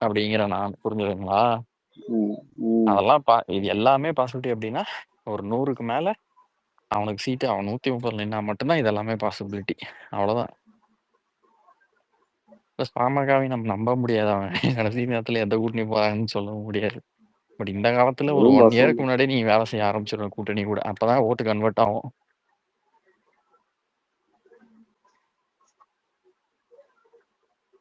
அப்படிங்கிற நான் புரிஞ்சுதுங்களா? அதெல்லாம் இது எல்லாமே பாசிபிலிட்டி அப்படின்னா ஒரு 100க்கு மேல அவனுக்கு சீட்டு அவன் 130 நின்னா மட்டும்தான் இது எல்லாமே பாசிபிலிட்டி. அவ்வளவுதான். ப்ளஸ் பாமகவை நம்ம நம்ப முடியாது. அவன் கடைசி நேரத்துல எந்த கூட்டணி போறாங்கன்னு சொல்ல முடியாது. பட் இந்த காலத்துல ஒரு 1 இயருக்கு முன்னாடி நீ வேலை செய்ய ஆரம்பிச்சிடும் கூட்டணி கூட. அப்பதான் ஓட்டு கன்வெர்ட் ஆகும்.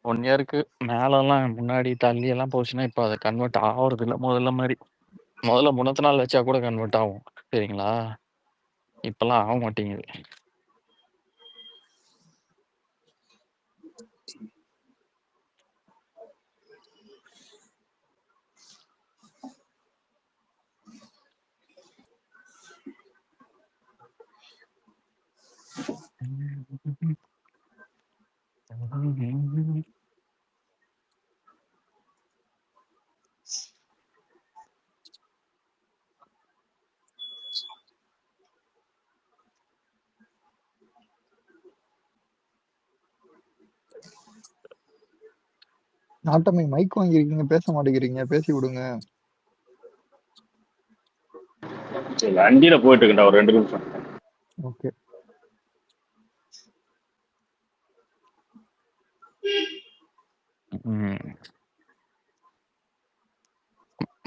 1 இயருக்கு மேலலாம் முன்னாடி தள்ளி எல்லாம் போச்சுன்னா இப்ப அதை கன்வெர்ட் ஆகுறது இல்லை முதல்ல மாதிரி. முதல்ல முன்னத்த நாள் வச்சா கூட கன்வெர்ட் ஆகும். சரிங்களா? இப்பெல்லாம் ஆக மாட்டேங்குது. நாட்டமை மைக் வாங்கிருக்கீங்க, பேச மாட்டேங்கிறீங்க, பேசி விடுங்க. வண்டியில போயிட்டு இருக்கேன்டா, ஒரு 2 நிமிஷம். ஓகே.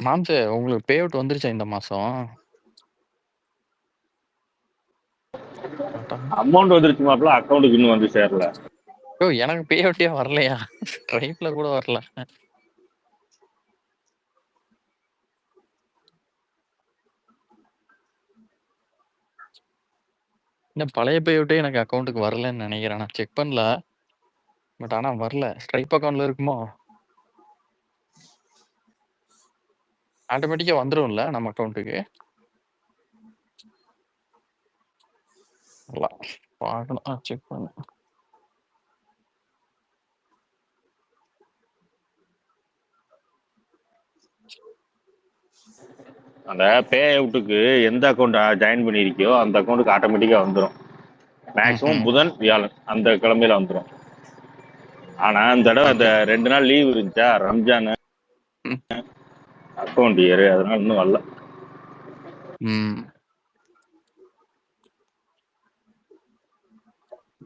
மாம்சே, உங்களுக்கு பே அவுட் வந்துருச்சா இந்த மாசம்? அமௌண்ட் வந்துருச்சு மாப்பிள்ள, அக்கௌண்ட்டுக்கு இன்னும் வந்து சேரல. ஓ, எனக்கு பே அவுட்டே வரலையா? ஸ்ட்ரைப்ல கூட வரல. இன்னும் பழைய பே அவுட்டே எனக்கு அக்கௌண்ட்டுக்கு வரலன்னு நினைக்கிறேன். நான் செக் பண்ணல. பட் ஆனா வரல. ஸ்ட்ரைப் அக்கௌண்ட்ல இருக்குமோ? ஆட்டோமேட்டிக்கா வந்துரும்ல நம்ம அக்கௌண்ட்டுக்கு? பார்க்கணும், செக் பண்ணு. அந்த பே அவுட்டுக்கு எந்த அக்கௌண்ட் ஜாயின் பண்ணிருக்கியோ அந்த அக்கௌண்ட்டுக்கு ஆட்டோமேட்டிக்கா வந்துடும். மேக்சிமம் புதன் வியாழன் அந்த கிழமையில வந்துடும். ஆனா இந்த தடவை அந்த 2 நாள் லீவ் இருந்துச்சா, ரம்ஜான் அக்கௌண்ட் இயர், அதனால இன்னும் வரல.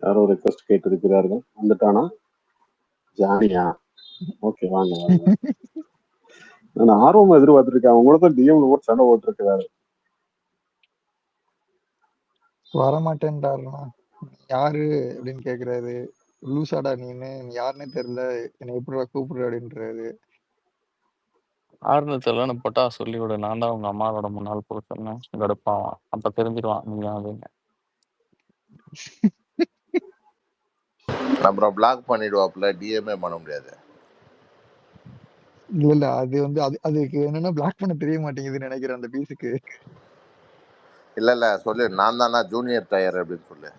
யாரோ ரெக்வஸ்ட் கேட்டு இருக்கிறார்கள். வந்துட்டானா ஜானியா? ஓகே, வாங்க வாங்க. நான் ஆர்வமா எதிர்பார்த்துட்டு இருக்கேன். அவங்கள தான் டிஎம்ல போட்டு சண்டை போட்டு இருக்கிறாரு. வரமாட்டேன்டாருண்ணா. யாரு அப்படின்னு கேக்குறாரு. லூசாடா நீன்னு, நீ யாருன்னே தெரியல, என்னை எப்படி கூப்பிடுற அப்படின்றாரு. ஆறுனத்துல போட்டா சொல்லி விடு, நான் தான் உங்க அம்மாவோட முன்னாள் புருஷன் கடுப்பாவான். அப்ப தெரிஞ்சிருவான் நீங்க அப்படின்னு. அப்புறம் பிளாக் பண்ணிடுவாப்புல, டிஎம்ஏ பண்ண முடியாது. இல்ல அது வந்து அதுக்கு என்னன்னா பிளாக் பண்ண தெரிய மாட்டேங்குதுன்னு நினைக்கிறேன் அந்த பீஸுக்கு. இல்ல சொல்லு, நான் தானா ஜூனியர் டயர் அப்படின்னு சொல்லு.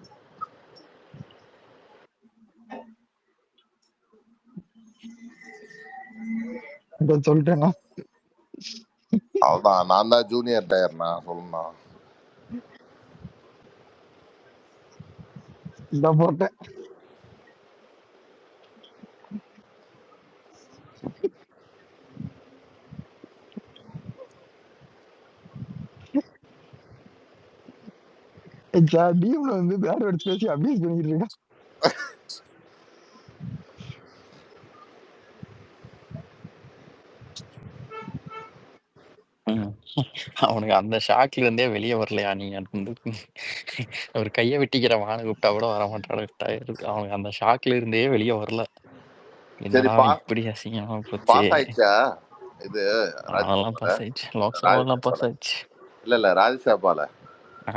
சொல்லிட்டேன்னா அவ்வளவுதான், நான் தான் ஜூனியர் டயர்னா சொல்லணும். இந்த போட்டேன். டீம்ல வந்து பேட் வேர்ட்ஸ் பேசி அபியூஸ் பண்ணிட்டு இருக்கான். அவனுக்கு அந்த ஷாக்ல இருந்தே வெளியே வரலையா? நீங்க ஒரு கைய வெட்டிக்கிற வான கூப்பிட்டா கூட வர மாட்டாடு. அவனுக்கு அந்த ஷாக்ல இருந்தே வெளியே வரல. சரி, இப்படி அசிங்கமா போச்சு. பாஸ் ஆயிடுச்சா இது? அதெல்லாம் பாஸ் ஆயிடுச்சு. லோக்சபாலாம் பாஸ் ஆயிடுச்சு. இல்ல ராஜ்யசபால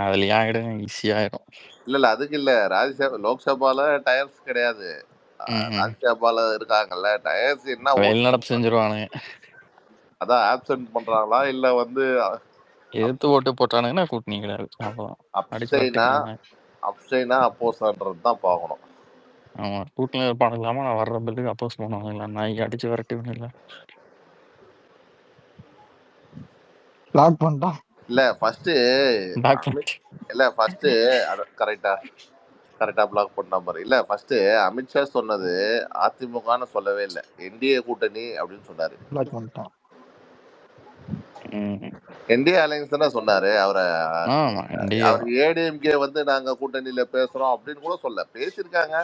அதுலயே ஆயிடும், ஈஸியா ஆயிடும். இல்ல அதுக்கு இல்ல, ராஜ்யசபா லோக்சபால டயர்ஸ் கிடையாது. ராஜ்யசபால இருக்காங்கல்ல டயர்ஸ். என்ன வெளிநடப்பு செஞ்சிருவானுங்க. அதான் ஆப்சென்ட் பண்றாங்களா இல்ல வந்து எதிர்த்து ஓட்டு போட்டானுங்கன்னா கூட்டணி கிடையாது. அப்சைனா அப்போஸ்ன்றது தான் பார்க்கணும். ஆமா, கூட்டணி இருப்பானுங்களாமா, நான் வர்ற பில்லுக்கு அப்போஸ் பண்ணுவாங்களா? நாய்க்கு அடிச்சு விரட்டி இல்ல பிளாக் பண்ணிட்டான். இல்ல ஃபர்ஸ்ட் இல்ல ஃபர்ஸ்ட் கரெக்டா கரெக்டா பிளாக் பண்ண மாதிரி இல்ல. ஃபர்ஸ்ட் அமித்ஷா சொன்னது அதிமுகன்னு சொல்லவே இல்லை, என்டிஏ கூட்டணி அப்படின்னு சொன்னாரு. பிளாக் பண்ணிட்டான். என்டிஏ அலையன்ஸ் தானே சொன்னாரு. அவரை அவர் ஏடிஎம்கே வந்து நாங்க கூட்டணியில பேசுறோம் அப்படின்னு கூட சொல்ல பேசியிருக்காங்க.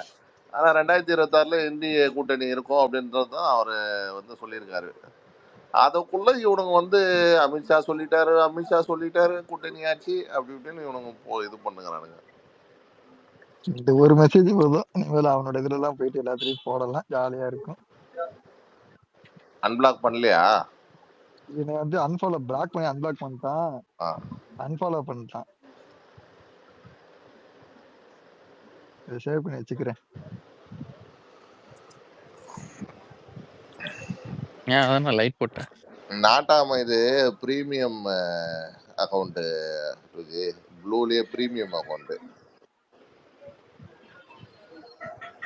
ஆனா 2026 என்டிஏ கூட்டணி இருக்கும் அப்படின்றது தான் அவரு வந்து சொல்லியிருக்காரு. அதுக்குள்ள இவனுங்க வந்து அமித்ஷா சொல்லிட்டாரு கூட்டணி ஆச்சு அப்படி இப்படின்னு இவனுங்க இது பண்ணுங்கிறானுங்க. இந்த ஒரு மெசேஜ் போதும், இனிமேல் அவனோட இதுல எல்லாம் போயிட்டு எல்லாத்தையும் போடலாம், ஜாலியா இருக்கும். அன்பிளாக் பண்ணலையா? இவனை வந்து அன்ஃபாலோ பிளாக் பண்ணி அன்பிளாக் பண்ணிட்டான், அன்ஃபாலோ பண்ணிட்டான். இதை சேவ் பண்ணி வச்சுக்கிறேன். லைட் போட்டேன். நாட்டாம இது பிரீமியம் அக்கௌண்ட் இருக்கு, ப்ளூலயே பிரீமியம் அக்கௌண்ட்.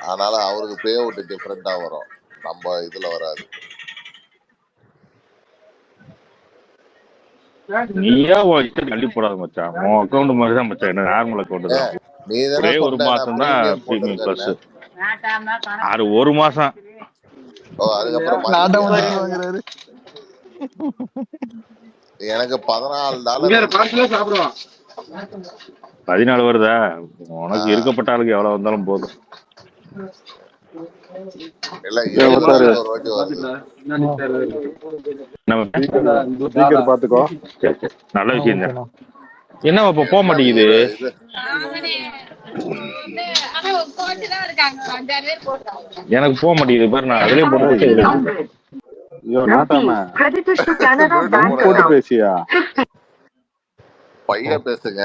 அதனால அவருக்கு பே அவுட் டிஃபரெண்டா வரும், நம்ம இதுல வராது. நீயா தள்ளி போடாத மச்சான், உன் அக்கௌண்ட் மாதிரி தான் மச்சான், என்ன நார்மல் அக்கௌண்ட் தான். நீ தானே ஒரு மாசம் தான் பிரீமியம் பிளஸ். அது ஒரு மாசம். அதுக்கப்புறம் எனக்கு $14 14 வருதா? உனக்கு இருக்கப்பட்ட ஆளுக்கு எவ்வளவு வந்தாலும் போதும். இல்ல ஒரு வாட்டி வருது. பாத்துக்கோ, நல்ல விஷயம் தான். என்ன இப்ப போக மாட்டேங்குது? எனக்கு போக மாட்டேங்குது பாரு, நான் அதுலயே போட்டு பேசியா பையன் பேசுங்க.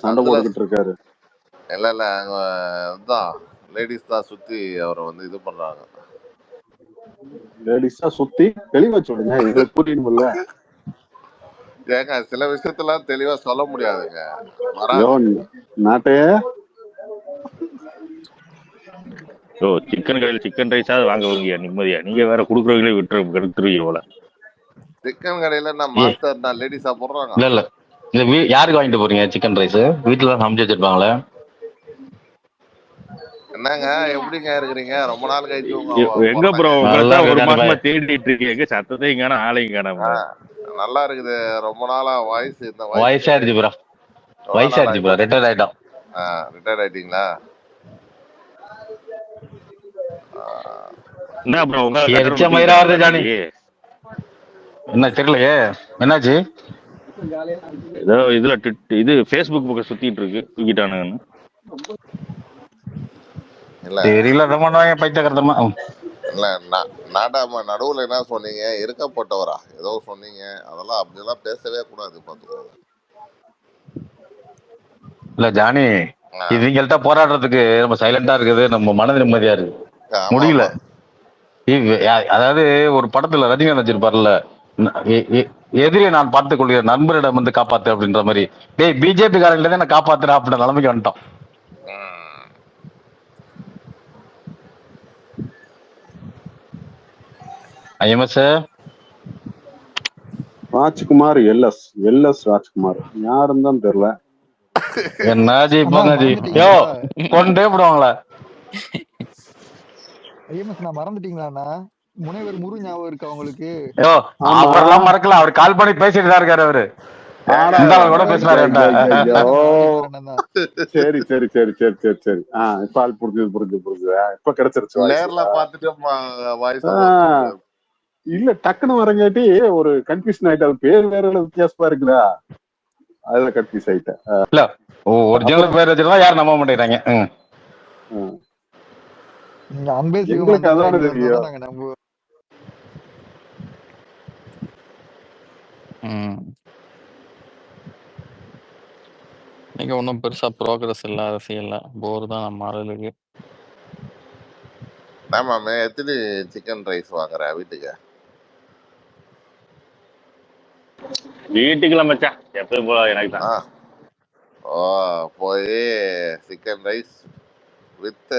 சண்டை போட்டுக்கிட்டு இருக்காரு. இல்ல அதுதான் லேடிஸ் தான் சுத்தி அவரை வந்து இது பண்றாங்க. லேடிஸா சுத்தி தெளிவா சொல்லுங்க, எங்களுக்கு புரியணும்ல. ஏங்க சில விஷயத்தெல்லாம் தெளிவா சொல்ல முடியாதுங்க. நாட்டே சிக்கன் கடையில் சிக்கன் ரைஸாவது வாங்க வருங்க நிம்மதியா, நீங்க வேற குடுக்குறவங்களே விட்டுருவீங்க. சிக்கன் கடையில நான் மாஸ்டர் நான் லேடிஸா போடுறாங்க. இல்ல இல்ல யாருக்கு வாங்கிட்டு போறீங்க சிக்கன் ரைஸ்? வீட்டுல தான் சமைச்சு வச்சிருப்பாங்களே. என்னங்க எப்படிங்க இருக்கிறீங்க? ரொம்ப நாள் கழிச்சு எங்க ப்ரோ ஒரு மாசமா தேடிட்டு இருக்கீங்க, சத்தத்தையும் காணோம் ஆளையும் காணோம். நல்லா இருக்குது, ரொம்ப நாளா வாய்ஸ் இந்த வயசாயிருச்சு ப்ரோ, வயசாயிருச்சு ப்ரோ, ரிட்டையர் ஆயிட்டோம். ரிட்டையர் ஆயிட்டீங்களா? என்ன ப்ரோ என்ன தெரியலையே, என்னாச்சு? ஏதோ இதுல இது Facebook பக்கம் சுத்திட்டு இருக்கு, தூக்கிட்டானுங்க. தெரியல, பைத்தியக்காரத்தமா. இல்ல நாட்டாம நடுவுல என்ன சொன்னீங்க, இருக்கப்பட்டவரா ஏதோ சொன்னீங்க, அதெல்லாம் அப்படியெல்லாம் பேசவே கூடாது பாத்துக்கோங்க. இல்ல ஜானி, இவங்கள்ட்ட போராடுறதுக்கு நம்ம சைலண்டா இருக்குது, நம்ம மனது நிம்மதியா இருக்கு. முடியல. அதாவது ஒரு படத்துல ரஜினிகாந்த் வச்சிருப்பாருல்ல, எதிரியை நான் பார்த்துக் கொள்கிற நண்பரிடம் வந்து காப்பாத்து அப்படின்ற மாதிரி, டேய் பிஜேபி காரங்களே தான் காப்பாத்துறா அப்படின்ற நிலைமைக்கு வந்துட்டோம். ராஜ்குமார் எல்எஸ் ராஜ்குமார் யாருன்னு தான் தெரியல. என்னாஜி கொண்டே போடுவாங்களா? நான் மறந்துட்டீங்களா? முனைவர் முரு ஞாபகம் இருக்கு அவங்களுக்கு? அவரெல்லாம் மறக்கல, அவர் கால் பண்ணி பேசிட்டு தான் இருக்காரு. அவரு கூட பேசுறாரு. சரி சரி சரி சரி சரி சரி இப்ப ஆள் புரிஞ்சு இப்ப கிடைச்சிருச்சு. நேர்ல பாத்துட்டு இல்ல டக்குன்னு வரங்காட்டி ஒரு கன்ஃபியூஷன் ஆயிட்டு, அது பேர் வேற வித்தியாசமா இருக்குதா, அதுல கன்ஃபியூஸ் ஆயிட்டேன். இல்ல ஒரிஜினல் பேர் வச்சிருந்தா யாரும் நம்ப மாட்டேங்கிறாங்க. எங்களுக்கு அதான தெரியும். நீங்க ஒன்றும் பெருசா ப்ரோக்ரஸ் இல்ல, அரசியல்ல போர் தான் நம்ம ஆளுகளுக்கு. ஆமாமே, எத்தனை சிக்கன் ரைஸ் வாங்குற வீட்டுக்கு? வீட்டுக்குள்ள மச்சான் எப்பயும் போல எனக்கு தான். போய் chicken rice with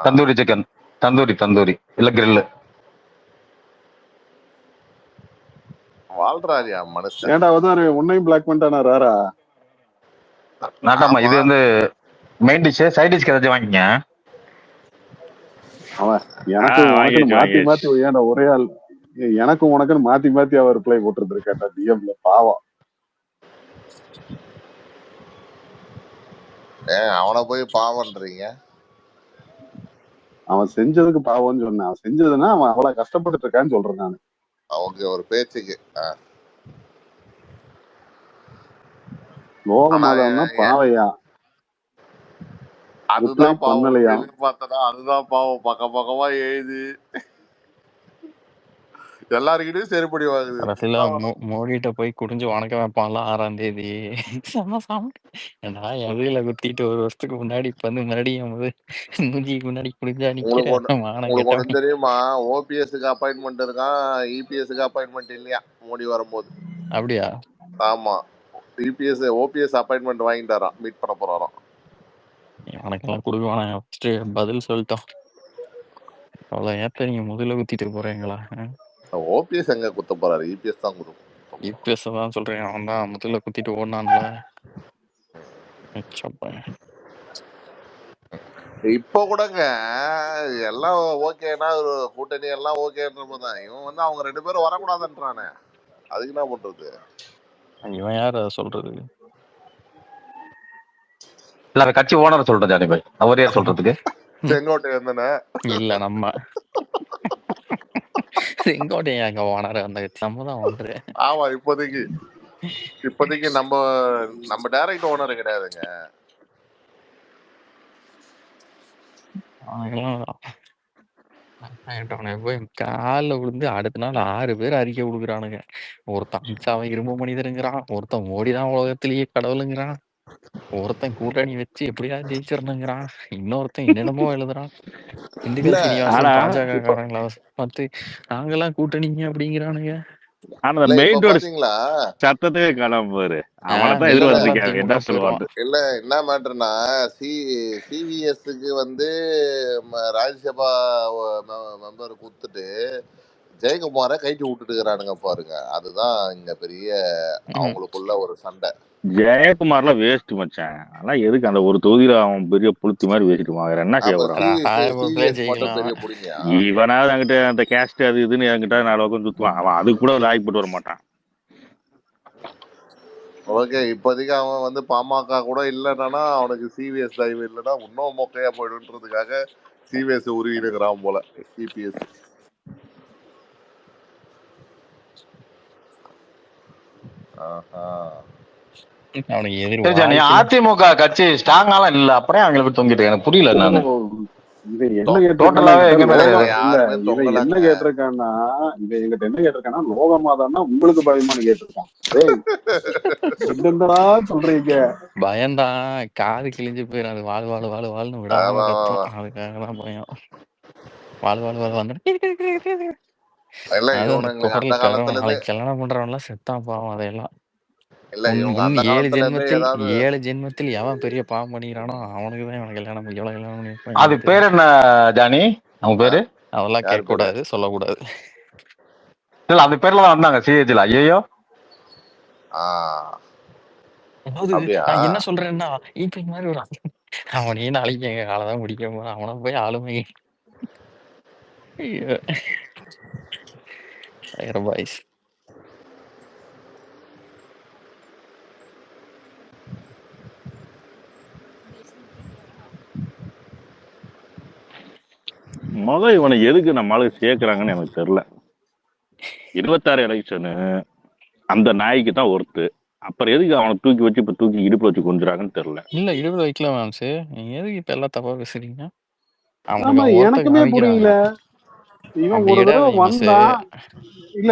tandoori chicken, tandoori இல்ல கிரில் வாழ்றாரியா மனுஷன். ஏன்டா வந்து உன்னையும் பிளாக் பண்ணிட்டானா ராரா? நாட்டாமா இது வந்து மெயின் டிஷ், சைட் டிஷ்க்கு ஏதாச்சும் வாங்கிங்க. அவன் எனக்கு உனக்குன்னு மாத்தி மாத்தி ஏன்டா ஒரே ஆள் எனக்கும் உனக்குன்னு மாத்தி மாத்தி அவர் ரிப்ளை போட்டுட்டு இருக்காண்டா டிஎம்ல. பாவம். அவனை போய் பாவன்றீங்க. அவன் செஞ்சதுக்கு பாவம்னு சொன்னான். அவன் செஞ்சதுன்னா அவன் அவ்வளவு கஷ்டப்பட்டு இருக்கான்னு சொல்றேன் நான். அவங்க ஒரு பேச்சுக்கு லோகமாதம்னா பாவையா? அதுதான் பாவம். எதிர்பார்த்தனா அதுதான் பாவம். பக்கமா எழுதி எல்லாருக்கிட்டையும் செருப்படி வாங்குது. கடைசியில மோடிட்ட போய் குடிஞ்சு வணக்கம் வைப்பான்ல 6ஆம் தேதி. எதிரில குத்திட்டு 1 வருஷத்துக்கு முன்னாடி இப்ப வந்து மறுபடியும் மூஞ்சிக்கு முன்னாடி குடிஞ்சா உங்களுக்கு ஒண்ணு தெரியுமா? ஓபிஎஸ்க்கு அப்பாயின்மெண்ட் இருக்கான், இபிஎஸ்க்கு அப்பாயின்மெண்ட் இல்லையா மோடி வரும்போது. அப்படியா? ஆமா, ஓபிஎஸ் அப்பாயின்மெண்ட் வாங்கிட்டாராம், மீட் பண்ண போறாராம். உனக்கெல்லாம் கொடுக்குவானா? பதில் சொல்லிட்டோம். அவ்வளவு ஏத்த நீங்க முதல்ல குத்திட்டு போறீங்களா? ஓபிஎஸ் எங்க குத்த போறாரு? இபிஎஸ் தான் குத்தும். இபிஎஸ் தான் சொல்றேன். அவன் தான் முதல்ல குத்திட்டு ஓடனான்ல. இப்ப கூடங்க எல்லாம் ஓகேனா ஒரு கூட்டணி எல்லாம் ஓகேன்றதான். இவன் வந்து அவங்க 2 பேரும் வரக்கூடாதுன்றானே, அதுக்கு என்ன பண்றது? இவன் யார் அதை சொல்றது? இல்ல கட்சி ஓனர் சொல்றேன் ஜானி பாய். அவர் யார் சொல்றதுக்கு? செங்கோட்டையன் தானே? இல்ல நம்ம செங்கோட்டையன் எங்க ஓனர், அந்த நம்ம தான் ஓனர். ஆமா, இப்போதைக்கு நம்ம டைரக்ட் ஓனர் கிடையாதுங்க. போய் காலில் விழுந்து அடுத்த நாள் 6 பேர் அறிக்கை கொடுக்குறானுங்க. ஒருத்தன் அமித்ஷாவை இரும்பு மனிதருங்கிறான், ஒருத்தன் மோடிதான் உலகத்திலேயே கடவுளுங்கிறான், ஒருத்தன் கூட்டணி வச்சு எப்படியா ஜெயிச்சிடணுங்கிறான், இன்னொருத்தன் என்னென்னமோ எழுதுறான். திண்டுக்கல் சீனிவாசன் பாஜக காரங்களா பார்த்து நாங்கெல்லாம் கூட்டணிங்க அப்படிங்கிறானுங்க. சத்தத்தையே காணாம பாரு. அவனதான் எதிர்பார்த்திருக்காங்க என்ன சொல்லுவாங்க. இல்ல என்ன மேட்டர்னா, சிவிஎஸ்க்கு வந்து ராஜ்யசபா மெம்பர் குடுத்துட்டு ஜெயக்குமாரை கைட்டு விட்டுட்டு இருக்கிறானுங்க பாருங்க. அதுதான் இங்க பெரிய அவங்களுக்குள்ள ஒரு சண்டை. ஜெயக்குமார்லாம் வேஸ்ட் மச்சான். ஆனா எதுக்கு அந்த ஒரு தொகுதியில அவன் பெரிய புளுத்தி மாதிரி பேசிட்டு வேற என்ன செய்ய போறான்? இவனாவது அங்கிட்ட அந்த கேஸ்ட் அது இதுன்னு என்கிட்ட 4 பக்கம் சுத்துவான். அவன் அது கூட லாய்ப்பட்டு வர மாட்டான். ஓகே, இப்போதைக்கு அவன் வந்து பாமக கூட இல்லைன்னா அவனுக்கு சிவிஎஸ் தயவு இல்லைன்னா இன்னும் மொக்கையா போயிடுன்றதுக்காக சிவிஎஸ் உருவினுக்கிறான் போல சிபிஎஸ். அதிமுக கட்சி ஸ்ட்ராங்காலாம் இல்ல, அப்படியே அவங்களுக்கு தொங்கிட்டு எனக்கு புரியல. நான் என்ன கேட்டிருக்கான்னா லோகமாதான்னா உங்களுக்கு பயமானு கேட்டிருக்கான். என்னடா சொல்றீங்க? பயம்தான், காது கிழிஞ்சு போயிடும். அது வாழ் வாழ் வாழ் வாழ்னு விடாம கத்தும். அதுக்காகதான் பயம். வாழ் வாழ் வாழ் வந்து கல்யாணம் பண்றவன்லாம் செத்தான் பாவம். அதையெல்லாம் 7 ஜென்மத்தில் எவன் பெரிய பாவம் பண்ணிக்கிறானோ அவனுக்குதான் இவன் கல்யாணம் பண்ணி. அது பேர் என்ன ஜானி? அவங்க பேரு அதெல்லாம் கேட்க கூடாது, சொல்லக்கூடாது. இல்ல அந்த பேர்ல தான் வந்தாங்க சிஏஜில. ஐயோ நான் என்ன சொல்றேன்னா, இப்ப இந்த மாதிரி ஒரு அவனே நாளைக்கு எங்க காலதான் முடிக்க போறான். அவனை போய் ஆளுமை பாய்ஸ். இவனை எதுக்கு நம்மளுக்கு சேர்க்கிறாங்கன்னு எனக்கு தெரியல. 26 எலெக்ஷனு அந்த நாய்க்கு தான் ஒருத்து. அப்புறம் எதுக்கு அவனை தூக்கி வச்சு இப்ப தூக்கி இடுப்புல வச்சு கொஞ்சுறாங்கன்னு தெரியல. இல்ல இடுப்புல வைக்கல மேம்ஸ், நீங்க எதுக்கு இப்ப எல்லாம் தப்பா பேசுறீங்க? எனக்குமே புரியல. இவன் ஒரு தடவை வந்தான்,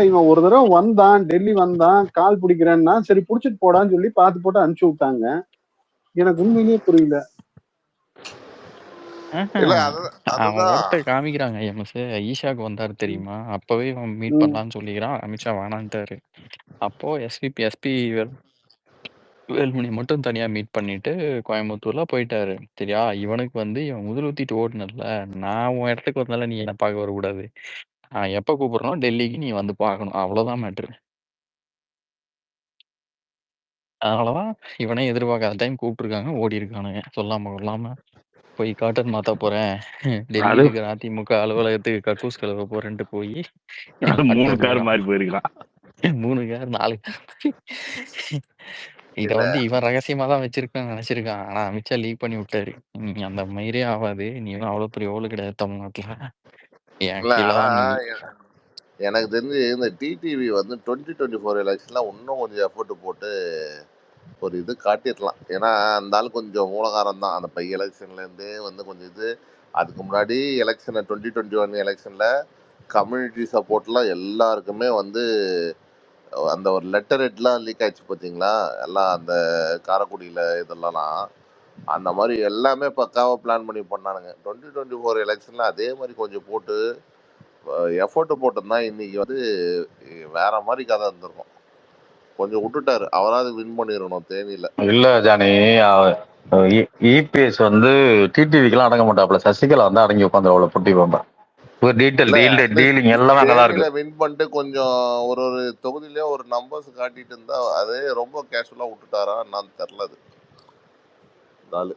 இவன் ஒரு தடவை வந்தான், டெல்லி வந்தான், கால் பிடிக்கிறேன்னா சரி புடிச்சிட்டு போடான்னு சொல்லி பார்த்து போட்டு அனுப்பிச்சு விட்டாங்க. எனக்கு உண்மையிலேயே புரியல. காமிக்கிறாங்க. எம்எஸ் ஈஷாக்கு வந்தாரு தெரியுமா? அப்பவே மீட் பண்ணலாம்னு சொல்லிக்கிறான். அமித்ஷா வேணான்ட்டாரு. அப்போ எஸ்பி வேல்மணி மட்டும் தனியா மீட் பண்ணிட்டு கோயம்புத்தூர்ல போயிட்டாரு. சரியா? இவனுக்கு வந்து இவன் முதல் ஊத்திட்டு ஓடுனதுல, நான் உன் இடத்துக்கு வந்தால நீ என்ன பார்க்க வரக்கூடாது. எப்ப கூப்பிடுறோம் டெல்லிக்கு நீ வந்து பார்க்கணும். அவ்வளவுதான் மேட்ரு. அதனாலதான் இவனே எதிர்பார்க்காத டைம் கூப்பிட்டுருக்காங்க, ஓடி இருக்கானுங்க. சொல்லாம கொள்ளாம போய் காட்டன் மாத்த போறேன். டெல்லி அது இருக்கிற அதிமுக அலுவலகத்துக்கு கக்கூஸ் கழுவ போறேன்ட்டு போய் அது 3 பண்ணிட்டு கார் வந்திருக்கான். மாறி போயிருக்கான். 3 கார் 4 கார். இத இல்ல வந்து இவன் ரகசியமா தான் வச்சிருக்கான்னு நினைச்சிருக்கான். ஆனா அமித்ஷா லீக் பண்ணி விட்டாரு. நீ அந்த மயிரே ஆகாது. நீ ஒன்றும் அவ்வளவு பெரிய ஓலு கிடையாது தமிழ்நாட்டுல. என் இல்ல கீழே ஆனா தான் நீ. எனக்கு தெரிஞ்சு இந்த டிடிவி வந்து 2024 எலெக்ஷன்ல இன்னும் கொஞ்சம் எஃபர்ட் போட்டு ஒரு இது காட்டிடலாம். ஏன்னா அந்த ஆள் கொஞ்சம் மூலகாரம் தான். அந்த பை எலெக்ஷன்லேருந்தே வந்து கொஞ்சம் இது. அதுக்கு முன்னாடி எலெக்ஷனை 2021 எலெக்ஷனில் கம்யூனிட்டி சப்போர்ட்லாம் எல்லாருக்குமே வந்து அந்த ஒரு லெட்டர் ஹெட்லாம் லீக் ஆயிடுச்சு பார்த்தீங்களா? எல்லாம் அந்த காரைக்குடியில் இதெல்லாம் அந்த மாதிரி எல்லாமே பக்காவாக பிளான் பண்ணி பண்ணானுங்க. 2024 எலெக்ஷனில் அதே மாதிரி கொஞ்சம் போட்டு எஃபோர்ட் போட்டிருந்தா இன்னைக்கு வந்து வேற மாதிரி கதை இருந்திருக்கும். கொஞ்சம் விட்டுட்டாரு. அவராது வின் பண்ணிடணும் தேனியில. இல்ல ஜானி, இபிஎஸ் வந்து டிடிவிக்கெல்லாம் அடங்க மாட்டாப்ல. சசிகலா வந்து அடங்கி உட்காந்து அவ்வளவு புட்டி போம்பேன். டீலிங் எல்லாமே நல்லா இருக்கு. வின் பண்ணிட்டு கொஞ்சம் ஒரு தொகுதியிலே ஒரு நம்பர்ஸ் காட்டிட்டு இருந்தா அதே ரொம்ப கேஷுவலா விட்டுட்டாரா நான் தெரியல. அது நாலு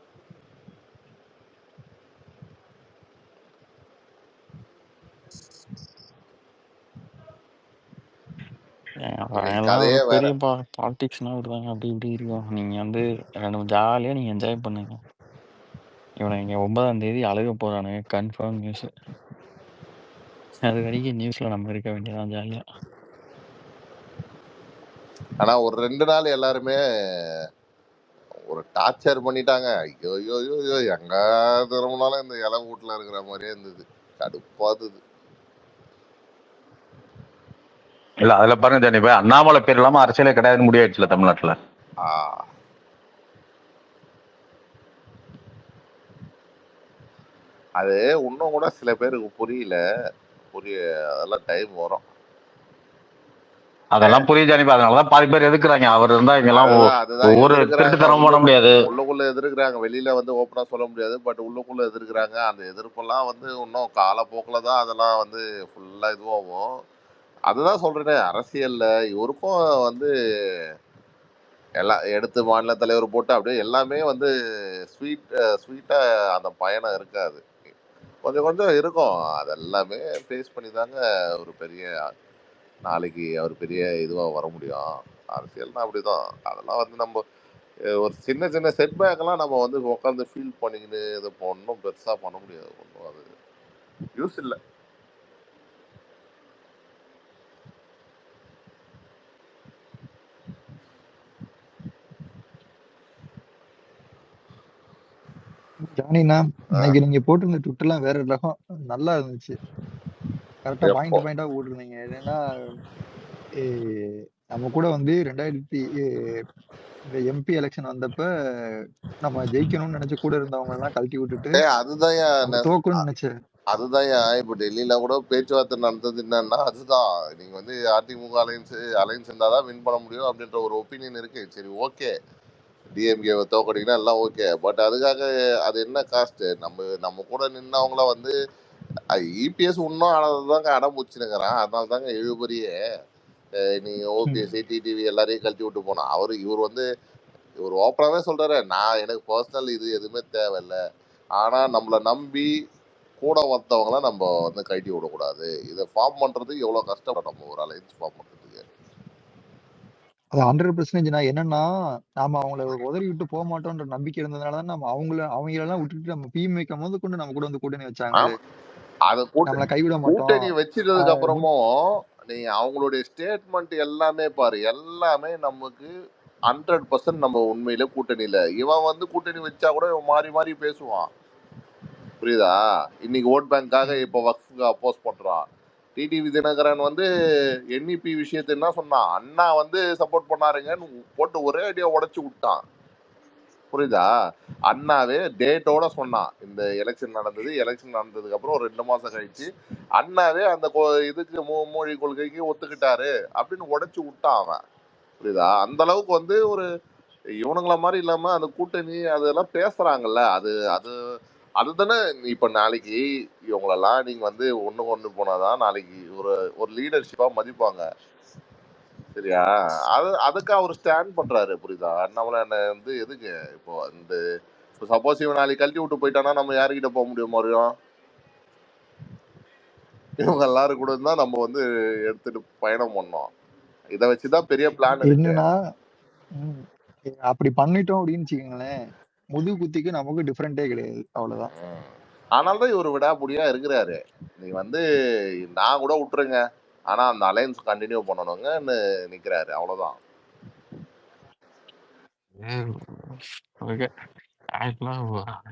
பெரிய பாலிடிக்ஸ்னா விடுவாங்க, அப்படி இப்படி இருக்கும். நீங்க வந்து ஜாலியா நீங்க என்ஜாய் பண்ணுங்க. இவனை இங்க 9ஆம் தேதி அழுக போறானுங்க, கன்ஃபார்ம் நியூஸ். அது வரைக்கும் நியூஸ்ல நம்ம இருக்க வேண்டியதான் ஜாலியா. ஆனா ஒரு 2 நாள் எல்லாருமே ஒரு டார்ச்சர் பண்ணிட்டாங்க. ஐயோ ஐயோ ஐயோ எங்க திரும்பினாலும் இந்த இலை வீட்டுல இருக்கிற மாதிரியே இருந்தது. கடுப்பாதுது. இல்ல அதுல பாருங்க ஜானி பாய், அண்ணாமலை பேர் இல்லாம அரசியலே கிடையாதுன்னு முடியாயிடுச்சுல தமிழ்நாட்டுல. அது இன்னும் கூட சில பேருக்கு புரியல. அதெல்லாம் டைம் வரும். அதெல்லாம் புரியுது ஜானி பாய். அதனாலதான் பாதி பேர் எதுக்குறாங்க. அவர் இருந்தா இங்கெல்லாம் ஒவ்வொரு திருட்டுத்தனம் பண்ண முடியாது. உள்ளுக்குள்ள எதிர்க்கிறாங்க, வெளியில வந்து ஓப்பனா சொல்ல முடியாது. பட் உள்ளுக்குள்ள எதிர்க்கிறாங்க. அந்த எதிர்ப்பெல்லாம் வந்து இன்னும் காலப்போக்கில் தான் அதெல்லாம் வந்து ஃபுல்லா இதுவாகும். அதுதான் சொல்றேனே, அரசியல்ல இவருக்கும் வந்து எல்லாம் எடுத்து மாநில தலைவர் போட்டு அப்படியே எல்லாமே வந்து ஸ்வீட்டா அந்த பயணம் இருக்காது. கொஞ்சம் கொஞ்சம் இருக்கும். அதெல்லாமே ஃபேஸ் பண்ணி தாங்க ஒரு பெரிய நாளைக்கு அவர் பெரிய இதுவாக வர முடியும். அரசியல்னா அப்படிதான். அதெல்லாம் வந்து நம்ம ஒரு சின்ன சின்ன செட்பேக்லாம் நம்ம வந்து உட்காந்து ஃபீல் பண்ணிக்கின்னு இது ஒன்றும் பெருசாக பண்ண முடியாது. ஒன்றும் அது யூஸ் இல்லை. ஜானினா இன்னைக்கு நீங்க போட்டிருந்த ட்விட்டர்லாம் வேற ரகம், நல்லா இருந்துச்சு. கரெக்டா பாயிண்டா போட்டிருந்தீங்க. என்னன்னா நம்ம கூட வந்து 2000 இந்த எம்பி எலெக்ஷன் வந்தப்ப நம்ம ஜெயிக்கணும்னு நினைச்ச கூட இருந்தவங்க எல்லாம் கழட்டி விட்டுட்டு அதுதான் தோக்கணும்னு நினைச்சேன். அதுதான் இப்போ டெல்லியில கூட பேச்சுவார்த்தை நடந்தது என்னன்னா அதுதான். நீங்க வந்து அதிமுக அலைன்ஸ் இருந்தாதான் வின் பண்ண முடியும் அப்படின்ற ஒரு ஒப்பீனியன் இருக்கு. சரி ஓகே, டிஎம்கே தோக்கடிங்கன்னா எல்லாம் ஓகே. பட் அதுக்காக அது என்ன காஸ்ட்? நம்ம கூட நின்னவங்கள வந்து இபிஎஸ் இன்னும் தாங்க அடம் பிடிச்சிருக்கிறான். அதனால தாங்க இழுபறியே. நீங்க ஓபிஎஸ் டிடிவி எல்லாரையும் கழட்டி விட்டு போனா இவர் வந்து இவர் ஓப்பனாவே சொல்றாரு, நான் எனக்கு பர்சனல் இது எதுவுமே தேவையில்லை. ஆனா நம்மளை நம்பி கூட வந்தவங்கள நம்ம வந்து கழட்டி விடக்கூடாது. இதை ஃபார்ம் பண்றதுக்கு எவ்வளவு கஷ்டப்படும் நம்ம ஒரு அலைன்ஸ் ஃபார்ம் பண்றதுக்கு. அது 100% நான் என்னன்னா, நாம அவங்கள உதறி விட்டு போக மாட்டோம்ன்ற நம்பிக்கை இருந்ததுனாலதான் நம்ம அவங்களெல்லாம் விட்டுட்டு நம்ம பிஎம்ஐக்கு முதற்கொண்டு நம்ம கூட வந்து கூட்டணி வச்சாங்க. அது கூட்டணி வச்சிருந்ததுக்கு அப்புறமும் நீ அவங்களுடைய ஸ்டேட்மெண்ட் எல்லாமே பாரு, எல்லாமே நமக்கு 100% நம்ம உண்மையில கூட்டணியில. இவன் வந்து கூட்டணி வச்சா கூட இவன் மாறி மாறி பேசுவான், புரியுதா? இன்னைக்கு ஓட் பேங்காக இப்ப வக்ஃபுக்கு அப்போஸ் பண்றான். டிடிவி தினகரன் வந்து என்இபி விஷயத்தை என்ன சொன்னான், அண்ணா வந்து சப்போர்ட் பண்ணாருங்கன்னு போட்டு ஒரே அடியா உடைச்சு விட்டான், புரியுதா? அண்ணாவே டேட்டோட சொன்னான். இந்த எலெக்ஷன் நடந்ததுக்கு அப்புறம் ஒரு 2 மாசம் கழிச்சு அண்ணாவே அந்த இதுக்கு மொழி கொள்கைக்கு ஒத்துக்கிட்டாரு அப்படின்னு உடைச்சு விட்டான் அவன், புரியுதா? அந்த அளவுக்கு வந்து ஒரு இவனுங்கள மாதிரி இல்லாம அந்த கூட்டணி அதெல்லாம் பேசுறாங்கல்ல, அதுதானே. இப்ப நாளைக்கு இவங்களெல்லாம் நீங்க வந்து ஒண்ணு போனாதான் நாளைக்கு ஒரு லீடர்ஷிப்பா மதிப்பாங்க. சரியா? அதுக்கு அவர் ஸ்டாண்ட் பண்றாரு, புரியுதா? நம்மள வந்து எதுக்கு இப்போ இந்த இப்போ சப்போஸ் இவன் நாளைக்கு கழட்டி விட்டு போயிட்டானா நம்ம யாருக்கிட்ட போக முடியும் மறுபடியும்? இவங்க எல்லாரும் கூட தான் நம்ம வந்து எடுத்துட்டு பயணம் பண்ணோம். இதை வச்சுதான் பெரிய பிளான் இருக்கு. என்னன்னா அப்படி பண்ணிட்டோம் அப்படின்னு வச்சுக்கோங்களேன், முதுகு குத்திக்கு நமக்கு டிஃபரெண்டே கிடையாது, அவ்வளவுதான். ஆனால்தான் இவர் விடாபுடியா இருக்கிறாரு. நீ வந்து நான் கூட விட்டுருங்க, ஆனா அந்த அலையன்ஸ் கண்டினியூ பண்ணணுங்கன்னு நிக்கிறாரு, அவ்வளவுதான்.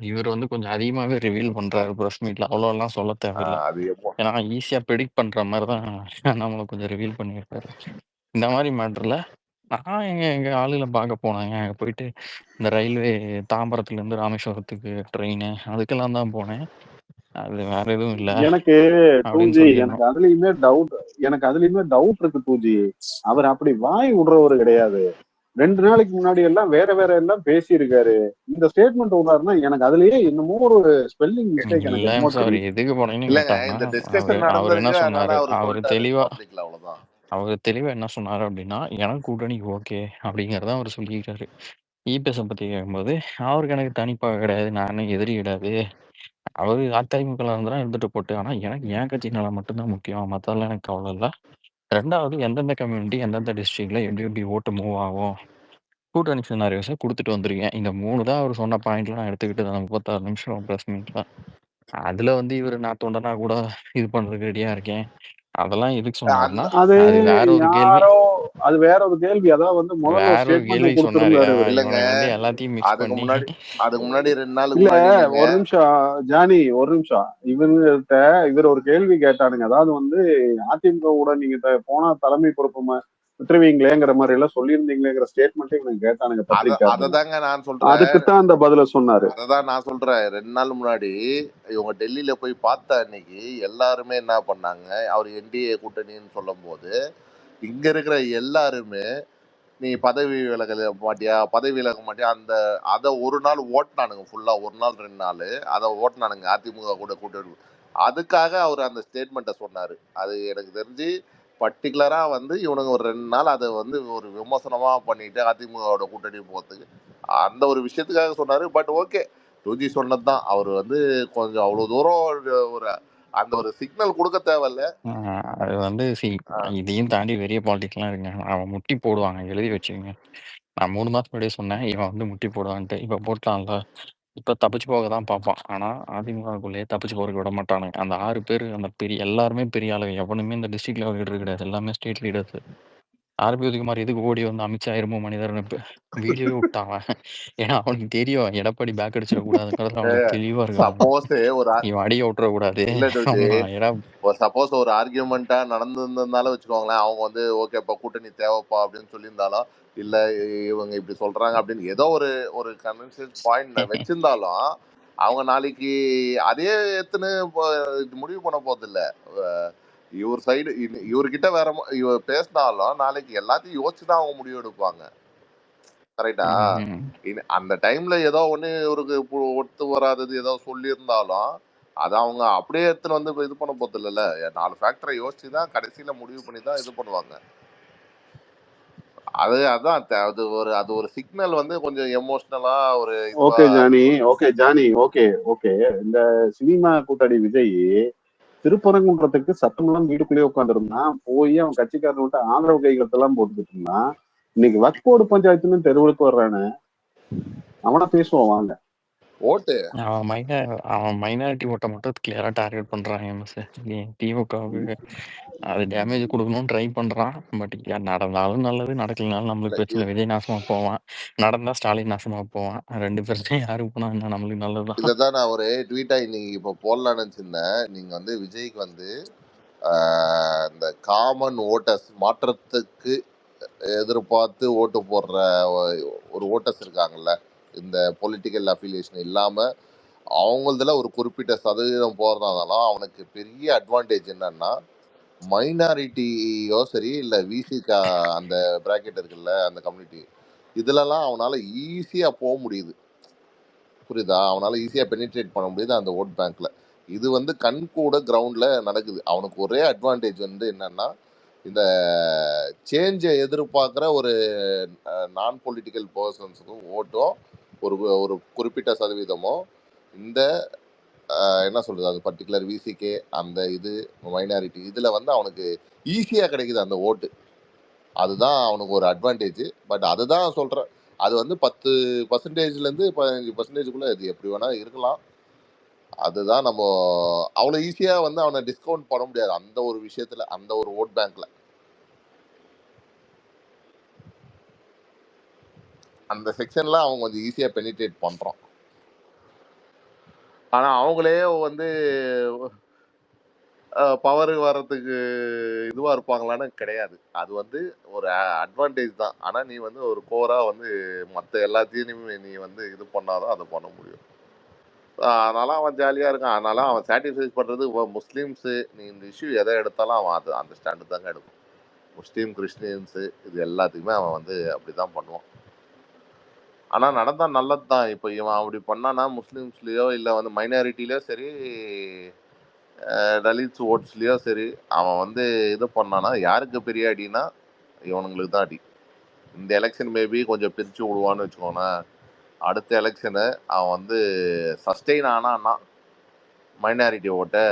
இவர் வந்து கொஞ்சம் அதிகமாவே ரிவீல் பண்றாரு பிரஸ் மீட்ல. அவ்வளோலாம் சொல்ல தேவையில்லை. ஏன்னா ஈஸியா ப்ரெடிக்ட் பண்ற மாதிரி தான் நம்மளை கொஞ்சம் ரிவீல் பண்ணியிருக்காரு. இந்த மாதிரி மேட்டர்ல நான் எங்க ஆளுகளை பார்க்க போனாங்க. அங்கே போயிட்டு இந்த ரயில்வே தாம்பரத்துல இருந்து ராமேஸ்வரத்துக்கு ட்ரெயின் அதுக்கெல்லாம் தான் போனேன். அது வேற எதுவும் இல்லை எனக்கு அப்படின்னு தூஜி, சொல்லி எனக்கு அதுலயுமே டவுட் இருக்கு தூஜி. அவர் அப்படி வாய் விடுறவர் கிடையாது. 2 நாளைக்கு முன்னாடி எல்லாம் வேற வேற எல்லாம் பேசியிருக்காரு. இந்த ஸ்டேட்மெண்ட் விடுறாருன்னா எனக்கு அதுலயே என்னமோ ஒரு ஸ்பெல்லிங் மிஸ்டேக் எனக்கு என்னமோ சார் தெரியுது. எதுக்கு போனீங்கன்னு இல்லங்க, இந்த கேட்டாங்கன்னா டிஸ்கஷன் அவர் என்ன நடந்திருக்கு, அதனால சொன்னாரு, அவர் அவர் சொல்லிட்டாரு தெளிவா பப்ளிக்ல, அவ்வளவுதான். அவர் தெளிவா என்ன சொன்னாரு அப்படின்னா, எனக்கு கூட்டணி ஓகே அப்படிங்கிறத அவர் சொல்லியிருக்காரு. இபிஎஸ் பத்தி கேட்கும்போது அவருக்கு எனக்கு தனிப்பாக கிடையாது, நானும் எதிரி கிடையாது, அவர் அதிமுக இருந்தா இருந்துட்டு போட்டு, ஆனா எனக்கு என் கட்சி நலம் மட்டும்தான் முக்கியம், மற்றதெல்லாம் எனக்கு கவலை இல்லை. ரெண்டாவது எந்தெந்த கம்யூனிட்டி எந்தெந்த டிஸ்ட்ரிக்ட்ல எப்படி எப்படி ஓட்டு மூவ் ஆகும், கூட்டணி சினாரியோஸை கொடுத்துட்டு வந்திருக்கேன். இந்த 3 தான் அவர் சொன்ன பாயிண்ட்ல நான் எடுத்துக்கிட்டு தான் 36 நிமிஷம் ப்ரெஸ் மீட்ல. அதுல வந்து இவர் நான் தொண்டனா கூட இது பண்றதுக்கு ரெடியா இருக்கேன், அதெல்லாம் எதுக்கு சொன்னாருன்னா, அது அது வேற ஒரு கேள்வி. யாரோ அது வேற ஒரு கேள்வி. அதாவது வந்து முதல்ல வேற ஒரு ஸ்டேட்மெண்ட் கேள்வி சொன்னாரு. கொடுத்திருந்தாரு இவரு. இல்லங்க, இவனுங்க வந்து எல்லாத்தையும் மிக்ஸ் அதுக்கு பண்ணி முன்னாடி 2 நாளுக்கு இல்ல முன்னாடி நீங்க ஒரு நிமிஷம் ஜானி, ஒரு நிமிஷம். இவர் ஒரு கேள்வி கேட்டானுங்க. அதாவது வந்து அதிமுக கூட நீங்க போனா தலைமை பொறுப்பு விட்டுருவீங்களேங்கிற மாதிரி எல்லாம் சொல்லியிருந்தீங்களேங்கிற ஸ்டேட்மெண்ட் இவங்க கேட்டானுங்க பத்திரிக்கை. அததாங்க நான் சொல்றேன். அதுக்குத்தான் அந்த பதில சொன்னாரு. அததான் நான் சொல்றேன். 2 நாள் முன்னாடி இவங்க டெல்லியில போய் பார்த்த அன்னைக்கு எல்லாருமே என்ன பண்ணாங்க, அவர் என்டிஏ கூட்டணின்னு சொல்லும் போது இங்க இருக்கிற எல்லாருமே நீ பதவி விலக மாட்டியா, அதை ஒரு நாள் ஓட்டினானுங்க, ஃபுல்லா 1 நாள் 2 நாள் அதை ஓட்டினானுங்க அதிமுக கூட கூட்டணி. அதுக்காக அவர் அந்த ஸ்டேட்மெண்ட்டை சொன்னாரு. அது எனக்கு தெரிஞ்சு பர்டிகுலரா வந்து இவனுங்க ஒரு 2 நாள் அதை வந்து ஒரு விமர்சனமா பண்ணிட்டு அதிமுகவோட கூட்டணி போறதுக்கு அந்த ஒரு விஷயத்துக்காக சொன்னாரு. பட் ஓகே, டூஜி சொன்னதுதான். அவர் வந்து கொஞ்சம் அவ்வளவு தூரம் ஒரு அந்த ஒரு சிக்னல் கொடுக்க தேவையில்ல. அது வந்து இதையும் தாண்டி பெரிய பாலிடிக்ஸ்லாம் இருக்குங்க. அவன் முட்டி போடுவாங்க, எழுதி வச்சுக்கோங்க. நான் 3 மாசம் முன்னாடியே சொன்னேன் இவன் வந்து முட்டி போடுவான்ட்டு. இப்ப போட்டான்ல, இப்ப தப்பிச்சு போக தான் பார்ப்பான். ஆனா அதிமுகக்குள்ளேயே தப்பிச்சு போறதுக்கு விட மாட்டானுங்க. அந்த 6 பேர் அந்த எல்லாருமே பெரிய ஆளுங்க. எவனுமே இந்த டிஸ்ட்ரிக்ட் லெவல் லீடர் கிடையாது, எல்லாமே ஸ்டேட் லீடர்ஸ். ஆர்பி உதயகுமார் எதுக்கு ஓடி வந்து அமித்ஷா இருமோ மனிதர்னு வீடியோவே விட்டான் அவன். ஏன்னா அவனுக்கு தெரியும் எடப்பாடி பேக் அடிச்சிடக்கூடாதுங்கிறது அவனுக்கு தெளிவா இருக்கு. சப்போஸ் ஒரு இவன் அடிய விட்டுறக்கூடாது. இல்ல டூஜி, சப்போஸ் ஒரு ஆர்கியூமெண்டா நடந்திருந்தாலும் வச்சுக்கோங்களேன், அவங்க வந்து ஓகேப்பா கூட்டணி தேவைப்பா அப்படின்னு சொல்லியிருந்தாலும், இல்ல இவங்க இப்படி சொல்றாங்க அப்படின்னு ஏதோ ஒரு கன்வென்ஷன் பாயிண்ட் வச்சிருந்தாலும் அவங்க நாளைக்கு அதே எத்துன்னு முடிவு பண்ண போறது இல்ல. இவர் சைடு இவர்கிட்ட வேற இவர் பேசினாலும் நாளைக்கு எல்லாத்தையும் யோசிச்சுதான் அவங்க முடிவு எடுப்பாங்க. கரெக்டா? அந்த டைம்ல ஏதோ ஒண்ணு இவருக்கு ஒத்து வராதது ஏதோ சொல்லியிருந்தாலும் அதை அவங்க அப்படியே எடுத்துன்னு வந்து இது பண்ண போறது இல்லைல்ல. 4 ஃபேக்டரை யோசிச்சுதான் கடைசியில முடிவு பண்ணி தான் இது பண்ணுவாங்க. அதான் அது ஒரு சிக்னல் வந்து கொஞ்சம் எமோஷனலா ஒரு ஓகே ஜானி, ஓகே. இந்த சினிமா கூட்டணி விஜய் திருப்பரங்குன்றத்துக்கு சட்டமெல்லாம் வீட்டுக்குள்ளேயே உட்காந்துருந்தான். போய் அவன் கட்சிக்காரன் விட்டு ஆதரவு கைகளத்தெல்லாம் போட்டுக்கிட்டு இருந்தான். இன்னைக்கு வக்போர்டு பஞ்சாயத்துன்னு தெருவுக்கு வர்றானு அவனை பேசுவோம் வாங்க. ஓட்டு அவன் மைனாரிட்டி ஓட்டை மட்டும் கிளியரா டார்கெட் பண்றாங்க. திமுகவுக்கு அது டேமேஜ் கொடுக்கணும்னு ட்ரை பண்றான். பட் நடந்தாலும் நல்லது, நடக்கலனாலும் நம்மளுக்கு பிரச்சனை. விஜய் நாசமா போவான், நடந்தா ஸ்டாலின் நாசமா போவான். 2 பேருமே யாருக்கு போனா என்ன நம்மளுக்கு நல்லதுதான். இதான் நான் ஒரு ட்வீட்டா இன்னைக்கு இப்ப போடலான்னு நினைச்சிருந்தேன். நீங்க வந்து விஜய்க்கு வந்து இந்த காமன் ஓட்டர்ஸ் மாற்றத்துக்கு எதிர்பார்த்து ஓட்டு போடுற ஒரு ஓட்டர்ஸ் இருக்காங்கல்ல, இந்த பொலிட்டிக்கல் அஃபிலியேஷன் இல்லாம அவங்களதுல ஒரு குறிப்பிட்ட சதவீதம் போறதுனால அவனுக்கு பெரிய அட்வான்டேஜ் என்னன்னா, மைனாரிட்டியோ சரி இல்ல விசி அந்த பிராக்கெட் இருக்குல்ல அந்த கம்யூனிட்டி, இதுலலாம் அவனால ஈஸியா போக முடியுது. புரியுதா? அவனால ஈஸியா பெனிட்ரேட் பண்ண முடியுது அந்த ஓட் பேங்க்ல. இது வந்து கண் கூட கிரவுண்ட்ல நடக்குது. அவனுக்கு ஒரே அட்வான்டேஜ் வந்து என்னன்னா, இந்த சேஞ்சை எதிர்பார்க்குற ஒரு நான் பொலிட்டிக்கல் பர்சன்ஸுக்கும் ஓட்டும் ஒரு குறிப்பிட்ட சதவீதமோ இந்த என்ன சொல்கிறது, அது பர்டிகுலர் விசிகே அந்த இது மைனாரிட்டி இதில் வந்து அவனுக்கு ஈஸியாக கிடைக்குது அந்த ஓட்டு. அதுதான் அவனுக்கு ஒரு அட்வான்டேஜ். பட் அதுதான் சொல்கிறேன், அது வந்து 10%லேருந்து 15%குள்ளே இது எப்படி வேணால் இருக்கலாம். அதுதான் நம்ம அவ்வளோ ஈஸியாக வந்து அவனை டிஸ்கவுண்ட் பண்ண முடியாது அந்த ஒரு விஷயத்தில், அந்த ஒரு ஓட் பேங்க்கில். அந்த செக்ஷனில் அவங்க கொஞ்சம் ஈஸியாக பெனிட்ரேட் பண்ணுறோம். ஆனால் அவங்களே வந்து பவருக்கு வர்றதுக்கு இதுவாக இருப்பாங்களான்னு கிடையாது. அது வந்து ஒரு அட்வான்டேஜ் தான். ஆனால் நீ வந்து ஒரு கோராக வந்து மற்ற எல்லாத்தையும் நீ வந்து இது பண்ணாதான் அதை பண்ண முடியும். அதனால அவன் ஜாலியாக இருக்கான். அதனால அவன் சாட்டிஸ்ஃபை பண்ணுறது முஸ்லீம்ஸு. நீ இந்த இஷ்யூ எதை எடுத்தாலும் அவன் அது அந்த ஸ்டாண்டு தாங்க எடுக்கும். முஸ்லீம், கிறிஸ்டியன்ஸு இது எல்லாத்துக்குமே அவன் வந்து அப்படி தான் பண்ணுவான். ஆனால் நடந்தால் நல்லது தான். இப்போ இவன் அப்படி பண்ணானா முஸ்லீம்ஸ்லேயோ இல்லை வந்து மைனாரிட்டிலையோ சரி, தலித்ஸ் ஓட்ஸ்லேயோ சரி, அவன் வந்து இது பண்ணானா யாருக்கு பெரிய அடினா இவனுங்களுக்கு தான் அடி. இந்த எலெக்ஷன் மேபி கொஞ்சம் பிரித்து விடுவான்னு வச்சுக்கோங்களேன். அடுத்த எலெக்ஷனு அவன் வந்து சஸ்டெயின் ஆனான்னா மைனாரிட்டி ஓட்டு,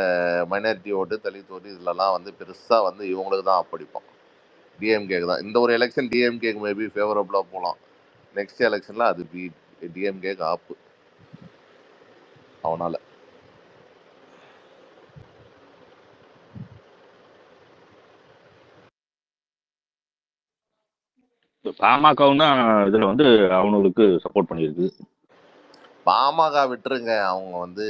தலித் ஓட்டு இதிலலாம் வந்து பெருசாக வந்து இவங்களுக்கு தான் அப்படிப்பான். டிஎம்கேக்கு தான். இந்த ஒரு எலெக்ஷன் டிஎம்கேக்கு மேபி ஃபேவரபுளாக போகலாம். நெக்ஸ்ட் எலெக்ஷனில் அது டிஎம்கேக்கு ஆப்பு அவனால். பாமகவும் தான் இதில் வந்து அவனுக்கு சப்போர்ட் பண்ணியிருக்கு. பாமக விட்டுருங்க, அவங்க வந்து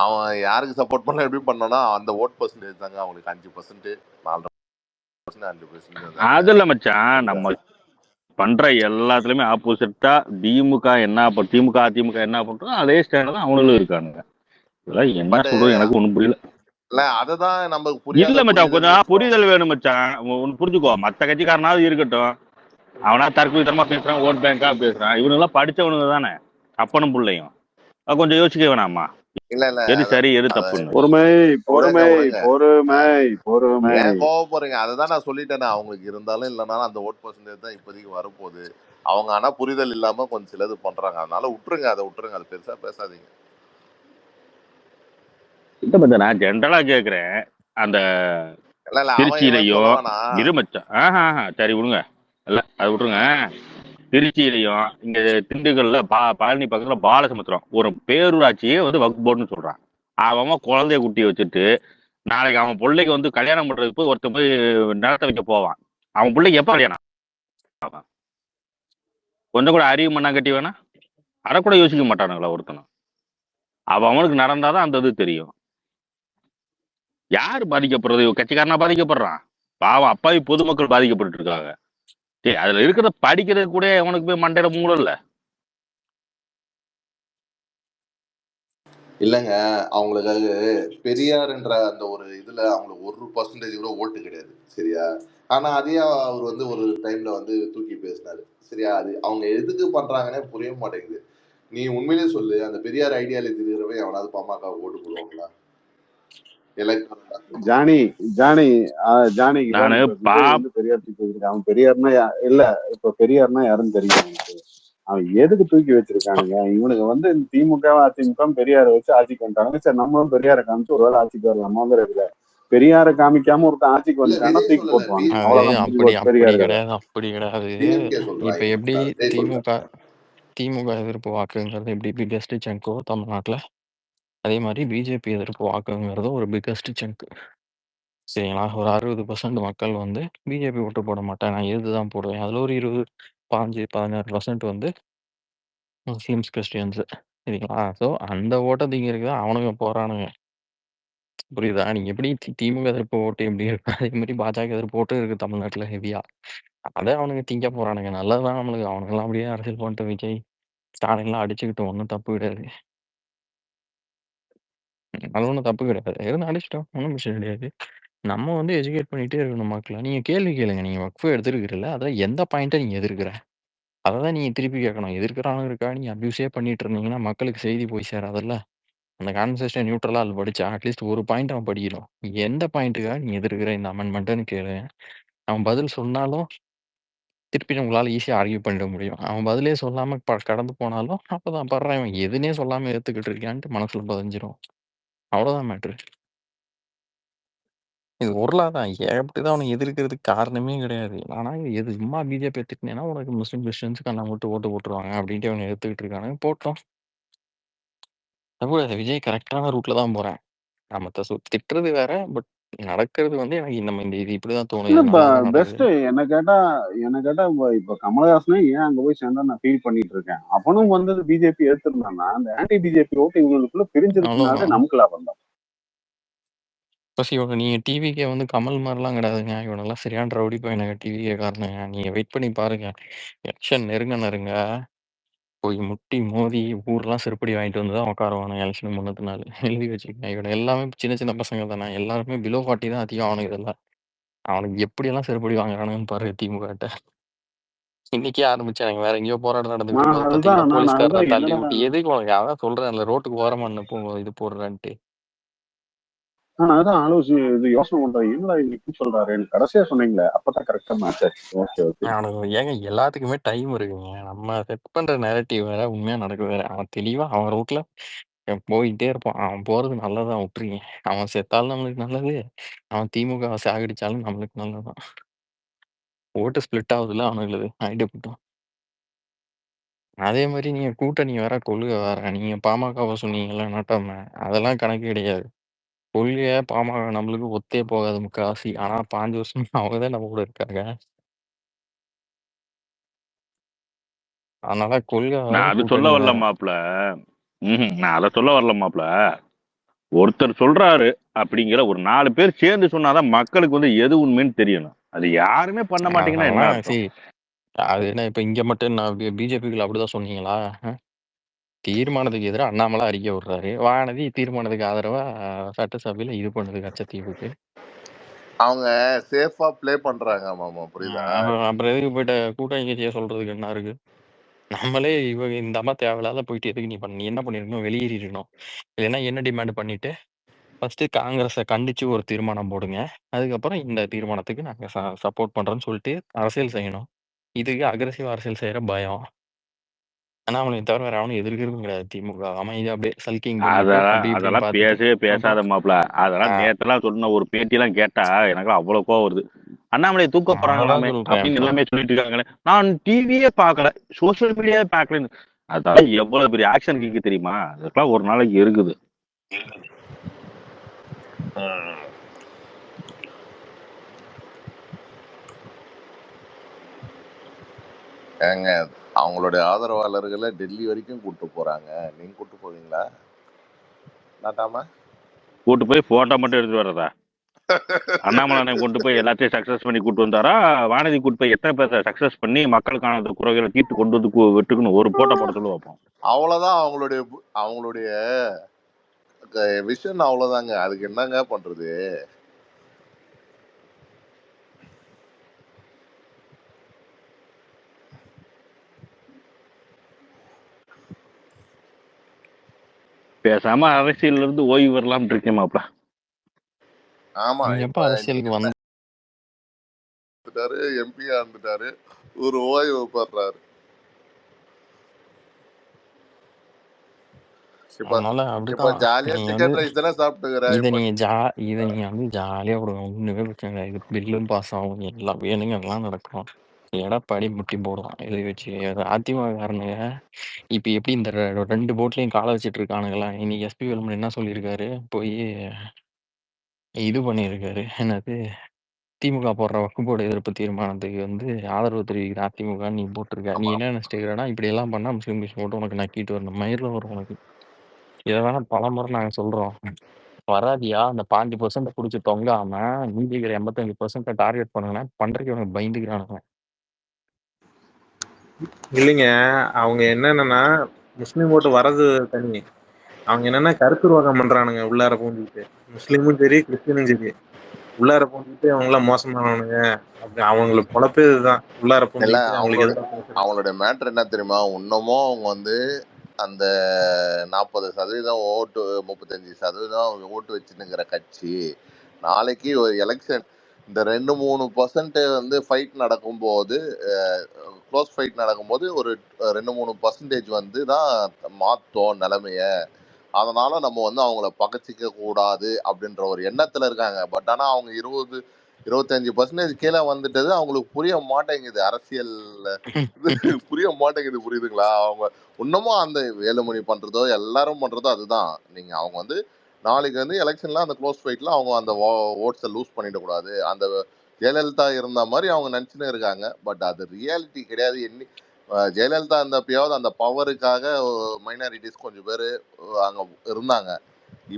அவன் யாருக்கு சப்போர்ட் பண்ண எப்படி பண்ணனா அந்த ஓட் பர்சன்டேஜ் தாங்க அவங்களுக்கு 5%, 4%, 5%. அது இல்லை மச்சான், நம்ம பண்ற எல்லாத்துலயுமே ஆப்போசிட்டா திமுக அதிமுக என்ன பண்றோம் அதே ஸ்டாண்ட் தான் அவங்களும் இருக்கானுங்க. இதெல்லாம் என்ன சொல்றது எனக்கு ஒண்ணும் புரியல. இல்ல அதுதான் நமக்கு புரியல. இல்ல மச்சான், கொஞ்சம் புரிதல் வேணும் மச்சான். ஒன்னு புரிஞ்சுக்கோ, மத்த கட்சிக்காரனாவது இருக்கட்டும், அவனா தற்கொலைத்தனமா பேசுறான், ஓட் பேங்கா பேசுறான். இவனுங்க எல்லாம் படிச்சவனுங்க தானே, அப்பனும் பிள்ளையும். கொஞ்சம் யோசிக்க வேணாமா? இல்ல இல்ல எது சரி எது தப்புன்னு. பொறுமை பொறுமை பொறுமை பொறுமை. ஏன் கோவப்படுறீங்க? அதுதான் நான் சொல்லிட்டேனே, அவங்களுக்கு இருந்தாலும் இல்லைனாலும் அந்த ஓட் பர்சன்டேஜ் தான் இப்போதைக்கு வரப்போகுது. அவங்க ஆனா புரிதல் இல்லாம கொஞ்சம் சிலது பண்றாங்க. அதனால விட்டுருங்க, அதை விட்டுருங்க, அது பெருசா பேசாதீங்க. நான் ஜென்ரலா கேக்குறேன், அந்த திருச்சியிலையும் இருமச்சான் சரி விடுங்க, இல்ல அது விட்டுருங்க. திருச்சியிலையும் இங்க திண்டுக்கல்ல பழனி பக்கத்துல பாலசமுத்திரம் ஒரு பேரூராட்சியே வந்து வக்ஃப் போர்டுன்னு சொல்றான். அவன் குழந்தைய குட்டி வச்சுட்டு நாளைக்கு அவன் பிள்ளைக்கு வந்து கல்யாணம் பண்றதுக்கு போய் ஒருத்தர் போய் நிலத்தை வைக்க போவான். அவன் பிள்ளைக்கு எப்ப கல்யாணம்? கொஞ்சம் கூட அறிவு மண்ணா கட்டி வேணா அதை கூட யோசிக்க மாட்டானுங்களா ஒருத்தனும்? அவனுக்கு நடந்தாதான் அந்த இது தெரியும். யாரு பாதிக்கப்படுறது? கட்சிக்காரனா பாதிக்கப்படுறான்? பாவம் அப்பாவி பொதுமக்கள் பாதிக்கப்பட்டு இருக்காங்க. அதுல இருக்கிறத படிக்கிறது கூட அவனுக்கு போய் மண்டையில மூலம் இல்ல. இல்லைங்க, அவங்களுக்கு பெரியார்ன்ற அந்த ஒரு இதுல அவங்களுக்கு 1% கூட ஓட்டு கிடையாது, சரியா? ஆனா அதையே அவர் வந்து ஒரு டைம்ல வந்து தூக்கி பேசினாரு, சரியா? அது அவங்க எதுக்கு பண்றாங்கன்னே புரிய மாட்டேங்குது. நீ உண்மையிலே சொல்லு, அந்த பெரியார் ஐடியாலஜி இருக்கிறவன் எவனாவது பாமக ஓட்டு போடுவாங்களா? ஜானி பெரியார் தூக்கி வச்சிருக்கான். அவன் பெரியார்னா இல்ல, இப்ப பெரியார்னா யாருன்னு தெரியும் அவனுக்கு. அவன் எதுக்கு தூக்கி வச்சிருக்கானுங்க? இவனுக்கு வந்து திமுக அதிமுக பெரியாரை வச்சு ஆட்சிக்கு வந்துட்டாங்க. சரி, நம்மளும் பெரியாரை காமிச்சு ஒருவேளை ஆட்சிக்கு வரலாமாங்கிற இல்ல. பெரியாரை காமிக்காம ஒருத்தன் ஆட்சிக்கு வந்துட்டான்னா தூக்கி போட்டுவாங்க. அவ்வளவுதான். பெரியார் அப்படி கிடையாது. இப்ப எப்படி திமுக எதிர்ப்பு வாக்குங்கிறது எப்படி பிகெஸ்ட் சங்கோ தமிழ்நாட்டுல, அதே மாதிரி பிஜேபி எதிர்ப்பு வாக்குங்கிறது ஒரு பிகெஸ்ட் சங்க். சரிங்களா? ஒரு 60% மக்கள் வந்து பிஜேபி ஓட்டு போட மாட்டேன், நான் இதுதான் போடுவேன். அதுல ஒரு 15-16% வந்து முஸ்லிம்ஸ், கிறிஸ்டியன்ஸ். சரிங்களா? ஸோ அந்த ஓட்டை திங்கிறதுக்கு தான் அவனுங்க போறானுங்க. புரியுதா? நீங்க எப்படி திமுக எதிர்ப்பு ஓட்டு எப்படி இருக்கு, அதே மாதிரி பாஜக எதிர்ப்பு ஓட்டு இருக்கு தமிழ்நாட்டுல ஹெவியா. அதை அவனுங்க திங்க போறானுங்க. நல்லதுதான் நம்மளுக்கு. அவனுங்கெல்லாம் அப்படியே அரசியல் பண்ணிட்டு விஜய், ஸ்டாலின்லாம் அடிச்சுக்கிட்டு ஒன்றும் தப்பு கிடையாது. அது ஒன்றும் தப்பு கிடையாது. எதுவும் அடிச்சிட்டோம், ஒன்றும் பிரச்சனை கிடையாது. நம்ம வந்து எஜுகேட் பண்ணிட்டே இருக்கணும் மக்களை. நீங்க கேள்வி கேளுங்க. நீங்க வக்ஃபு எடுத்துருக்கிறீல்ல, அதில் எந்த பாயிண்ட்டை நீங்க எதிர்க்கிற, அதை தான் நீங்க திருப்பி கேட்கணும். எதிர்க்கிறானுங்க இருக்கா, நீங்க அபியூஸே பண்ணிட்டு இருந்தீங்கன்னா மக்களுக்கு செய்தி போய் சேராதுல்ல. அந்த கான்வர்சேஷன் நியூட்ரலா அதுல படிச்சா, அட்லீஸ்ட் ஒரு பாயிண்ட் அவன் படிக்கணும். எந்த பாயிண்ட்டுக்காக நீ எதிர்க்கிற இந்த அமெண்ட்மெண்ட்டுன்னு கேளு. அவன் பதில் சொன்னாலும், திருப்பி உங்களால ஈஸியா ஆர்கியூ பண்ணிட முடியும். அவன் பதிலே சொல்லாம கடந்து போனாலும், அப்பதான் பட்றா இவன் எதுன்னே சொல்லாம ஏத்துக்கிட்டு இருக்கான்ட்டு மனசுல பதிஞ்சிரும். அவ்வளோதான் மேட்ரு. இது ஒருலா தான். ஏகப்பட்டது அவன எதிர்க்கிறதுக்கு காரணமே கிடையாது. ஆனா எது சும்மா பிஜேபிய திட்டுனேன்னா, உனக்கு முஸ்லீம், கிறிஸ்டியன்ஸ் கண்ண மூட்டு ஓட்டு போட்டுருவாங்க அப்படின்ட்டு அவன எடுத்துக்கிட்டு இருக்கானுங்க. போட்டோம். விஜய் கரெக்டான ரூட்ல தான் போறேன். நம்ம திட்டுறது வேற. பட் நடக்கிறது வந்து எனக்கு நம்ம இந்த இது இப்படிதான் தோணுது. இல்ல நல்லா தான் பெஸ்ட் நடக்குது. என்ன கேட்டா இப்ப கமலஹாசனே ஏன் அங்க போய் சேர்ந்தா நான் ஃபீல் பண்ணிட்டு இருக்கேன். அவனும் வந்து பிஜேபி எடுத்திருந்தான்னா அந்த ஆன்டி பிஜேபி ஓட்டு இவங்களுக்குள்ள பிரிஞ்சிருக்குனாலே அவ்வளோதான். நமக்கு லாபம் தான். ப்ளஸ் இவங்க நீங்க டிவிக்கே வந்து கமல் மாதிரிலாம் கிடையாதுங்க. இவனெல்லாம் சரியான ரவுடி பையனுங்க டிவிக்கே காரணங்க. நீங்க வெயிட் பண்ணி பாருங்க. எலெக்ஷன் நெருங்க போய் முட்டி மோதி ஊர்லாம் செருப்படி வாங்கிட்டு வந்து தான் உட்காருவானுங்க எலெக்ஷனுக்கு முன்னத்து நாள். எழுதி வச்சுக்கங்க. இவனுங்க எல்லாமே சின்ன சின்ன பசங்க தானே. எல்லாருமே பிலோ 40 தான் அதிகம் அவனுக்கு இதெல்லாம். அவனுக்கு எப்படியெல்லாம் செருப்படி வாங்குறானுங்கன்னு பாரு திமுகட்ட. இன்னைக்கே ஆரம்பிச்சாங்க. வேற எங்கேயோ போராட்டம் நடந்துட்டு நான் இருக்கும். பாத்தீங்களா அதுதான் போலீஸ்காரனை தள்ளி என்னடா விட்டு எதுக்கு உனக்கு அதான் சொல்றேன்ல ரோட்டுக்கு ஓரமா இது போடுறான்ட்டு. நான் அதான் யோசனை பண்றேன். என்னடா இப்படி சொல்றாரு எனக்கு கடைசியா சொன்னீங்களே அப்பதான் கரெக்டா மேட்ச் ஆச்சு. Okay okay. அவனுக்கு ஏங்க எல்லாத்துக்குமே டைம் இருக்குங்க. நம்ம செட் பண்ற நேரட்டிவ் வேற, உண்மையா நடக்குது வேற. அவன் தெளிவா அவன் ரூட்ல போயிட்டே இருப்பான். அவன் போறது நல்லதான் விட்டுறீங்க. அவன் செத்தாலும் நம்மளுக்கு நல்லது. அவன் திமுக சாகடிச்சாலும் நம்மளுக்கு நல்லதுதான். ஓட்டு ஸ்பிளிட் ஆகுதுல்ல அவனுங்களுக்கு ஆயிட்டு போட்டோம். அதே மாதிரி நீங்க கூட்டணி வேற, கொள்கை வேற. நீங்க பாமகவை சொன்னீங்கல்ல நாட்டாம, அதெல்லாம் கணக்கு கிடையாது. கொள்கைய பாமக நம்மளுக்கு ஒத்தே போகாது முக்காவாசி. ஆனா 5 வருஷமா அவங்கதான் நம்ம கூட இருக்காங்க. அதனால கொள்கை வேற, நான் அது சொல்ல கூட்டணி வரல வேற. மாப்ள. நான் அதை சொல்ல வரல மாப்ள. ஒருத்தர் சொல்றாரு அப்படிங்கிற ஒரு 4 பேர் சேர்ந்து சொன்னாதான் மக்களுக்கு வந்து எது உண்மைன்னு தெரியணும். அது யாருமே பண்ண மாட்டீங்கன்னா என்ன அதெல்லாம் அர்த்தம்? சரி. அது என்ன இப்ப இங்க மட்டும் நான் பிஜேபிக்குள்ள அப்படிதான் சொன்னீங்களா? தீர்மானத்துக்கு எதிராக அண்ணாமலை அறிக்கை விடுறாரு. வானதி தீர்மானத்துக்கு ஆதரவா சட்டசபையில இது பண்ணுது கச்சத்தீவுக்கு. அவங்க சேஃபா ப்ளே பண்றாங்க மாமா, புரியுதா? அப்புறம் எதுக்கு போயிட்ட கூட்டணி கட்சியை சொல்றதுக்கு என்ன இருக்கு? நம்மளே இவங்க இந்த அம்மா தேவையில்லாத போயிட்டு எதுக்கு நீ என்ன பண்ணிருக்கணும்? வெளியேறிஇருக்கணும். இல்லைன்னா என்ன டிமாண்ட் பண்ணிட்டு ஃபர்ஸ்ட் காங்கிரஸை கண்டிச்சு ஒரு தீர்மானம் போடுங்க. அதுக்கப்புறம் இந்த தீர்மானத்துக்கு நாங்க சப்போர்ட் பண்றோம்னு சொல்லிட்டு அரசியல் செய்யணும். இதுக்கு அக்ரெசிவ் அரசியல் செய்யற பயம். ஆனா அவனை தவிர வேற அவனும் எதிர்க்கிறதும் கிடையாது. திமுக அமைதியா அப்படியே சல்கிங் பண்ணிட்டு அப்படி இப்படின்னு அதெல்லாம் பார்த்துட்டு பேசவே பேசாத அப்புறம் மாப்ள. அதெல்லாம் நேத்தெல்லாம் சொன்ன ஒரு பேட்டியெல்லாம் கேட்டா எனக்கு அவ்வளவு கோவம் வருது. அண்ணாமலை தூக்க அதான் போறாங்களாமே சொல்றேன். அப்படின்னு எல்லாமே சொல்லிட்டு இருக்காங்களே. நான் டிவியே பார்க்கல, சோசியல் மீடியாவே பார்க்கலன்னு. அதான் எவ்வளவு பெரிய ஆக்ஷன் கிக்கு தெரியுமா? அதுக்கெல்லாம் ஒரு நாளைக்கு இருக்குது. ஏங்க அவங்களுடைய ஆதரவாளர்களை டெல்லி வரைக்கும் கூட்டு போறாங்க. நீங்க கூட்டு போவீங்களா? நாட்டாம கூட்டு போய் போட்டோ மட்டும் எடுத்துட்டு வர்றதா? அண்ணாமலை கொண்டு போய் எல்லாத்தையும் சக்சஸ் பண்ணி கூட்டு வந்தாரா? வானதி கூட்டு போய் எத்தனை பேரை சக்சஸ் பண்ணி மக்களுக்கான குறைகளை தீர்த்து கொண்டு வந்து விட்டுக்குன்னு ஒரு போட்டோ போட சொல்லி வைப்போம். அவ்வளவுதான் அவங்களுடைய விஷன் அவ்வளவுதாங்க. அதுக்கு என்னங்க பண்றது? பேசாம அரசியல்ல இருந்து ஓய்வு வரலாம் இருக்கேன் மாப்ள. ஆமா, எப்ப அரசியலுக்கு வந்துட்டாரு, எம்பியா இருந்துட்டாரு, ஒரு ஓய்வு படுறாரு. அதனால அப்படிதான். ஜாலியா சிக்கன் ரைஸ் தானே சாப்பிட்டுக்கிறேன். இதை நீங்க வந்து ஜாலியா விடுங்க. ஒண்ணுமே பிரச்சனை இல்லை. இது பில்லும் பாஸ் ஆகும். எல்லாம் வேணுங்க எல்லாம் நடக்கும். எடப்பாடி முட்டி போடுவான் எழுதி வச்சு. அதிமுக காரனுங்க இப்ப எப்படி இந்த 2 போட்லயும் காலை வச்சிட்டு இருக்கானுங்களா? இன்னைக்கு எஸ்பி வேலுமணி என்ன சொல்லியிருக்காரு? போய் இது பண்ணியிருக்காரு. என்னது திமுக போடுற வக்ஃப் போர்டு எதிர்ப்பு தீர்மானத்துக்கு வந்து ஆதரவு தெரிவிக்கிற அதிமுக நீ போட்டிருக்க. நீ என்ன நினைச்சிருக்கிறனா இப்படி எல்லாம் பண்ணா முஸ்லீம் கட்சி போட்டு உனக்கு நக்கிட்டு வரணும். மயிரில் வரும் உனக்கு. இதை வேணா பலமுறை நாங்க சொல்றோம். வராதியா அந்த 5% புடிச்சு தொங்காம மீதி இருக்கிற 85% டார்கெட் பண்ணுங்கன்னா பண்றதுக்கு இவனுக்கு பயந்துக்கிறானுங்க. இல்லைங்க, அவங்க என்னன்னா முஸ்லீம் ஓட்டு வர்றது தனி. அவங்க என்னன்னா கருத்துருவாக்கம் பண்றானுங்க உள்ளார பூந்துட்டு. முஸ்லீமும் சரி கிறிஸ்டினும் சரி உள்ளார பூந்துட்டு அவங்க எல்லாம் மோசமானவனுங்க. அப்படி அவங்களுக்கு பொழப்பே இதுதான். உள்ளார பூந்துட்டு அவங்களுக்கு அவங்களுடைய மேட்டர் என்ன தெரியுமா? இன்னமும் அவங்க வந்து அந்த 40% ஓட்டு 35% ஓட்டு வச்சுன்னுங்கிற கட்சி நாளைக்கு ஒரு எலெக்ஷன் இந்த 2-3% வந்து ஃபைட் நடக்கும்போது, க்ளோஸ் ஃபைட் நடக்கும்போது ஒரு 2-3% வந்து தான் மாற்றும் நிலைமைய. அதனால நம்ம வந்து அவங்கள பகச்சிக்க கூடாது அப்படின்ற ஒரு எண்ணத்துல இருக்காங்க. பட் ஆனால் அவங்க 20-25% கீழே வந்துட்டது அவங்களுக்கு புரிய மாட்டேங்குது. அரசியல் புரிய மாட்டேங்குது, புரியுதுங்களா? அவங்க இன்னமும் அந்த வேலுமணி பண்றதோ எல்லாரும் பண்றதோ அதுதான். நீங்க அவங்க வந்து நாளைக்கு வந்து எலெக்ஷன்ல அந்த க்ளோஸ் ஃபைட்ல அவங்க அந்த ஓட்ஸை லூஸ் பண்ணிடக்கூடாது. அந்த ஜெயலலிதா இருந்த மாதிரி அவங்க நினச்சின்னு இருக்காங்க. பட் அது ரியாலிட்டி கிடையாது. ஜெயலலிதா இருந்தப்பயாவது அந்த பவருக்காக மைனாரிட்டிஸ் கொஞ்சம் பேர் அங்கே இருந்தாங்க.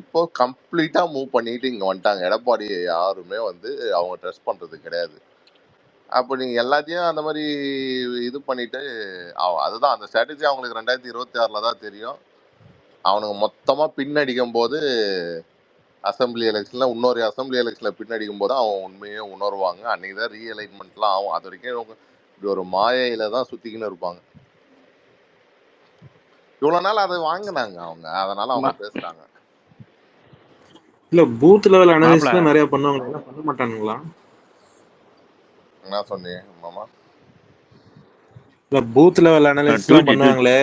இப்போ கம்ப்ளீட்டா மூவ் பண்ணிட்டு இங்க வந்துட்டாங்க. எடப்பாடி யாருமே வந்து அவங்க ட்ரெஸ் பண்றது கிடையாது. அப்போ நீங்க எல்லாத்தையும் அந்த மாதிரி இது பண்ணிட்டு அதுதான் அந்த ஸ்ட்ராட்டஜி அவங்களுக்கு 2026 தான் தெரியும். அவனுக்கு மொத்தமா பின்னடிக்கும் போது அசம்பிளி எலெக்ஷன்ல இன்னொரு அசம்பிளி எலெக்ஷன்ல பின்னடிக்கும் போது அவன் உண்மையே உணர்வாங்க. அன்னைக்கு தான் ரீஅலைன்மெண்ட்லாம் ஆகும். அது வரைக்கும் இப்படி ஒரு மாயையில தான் சுத்திக்கின்னு இருப்பாங்க. இவ்வளவு நாள் அதை வாங்கினாங்க அவங்க, அதனால அவங்க பேசுறாங்க. இல்ல பூத் லெவல் அனாலிசிஸ் நிறைய பண்ணுவாங்க, எல்லாம் பண்ண மாட்டானுங்களா? என்ன சொன்னீங்க மாமா? இல்ல பூத் லெவல் அனாலிசிஸ் பண்ணுவாங்களே,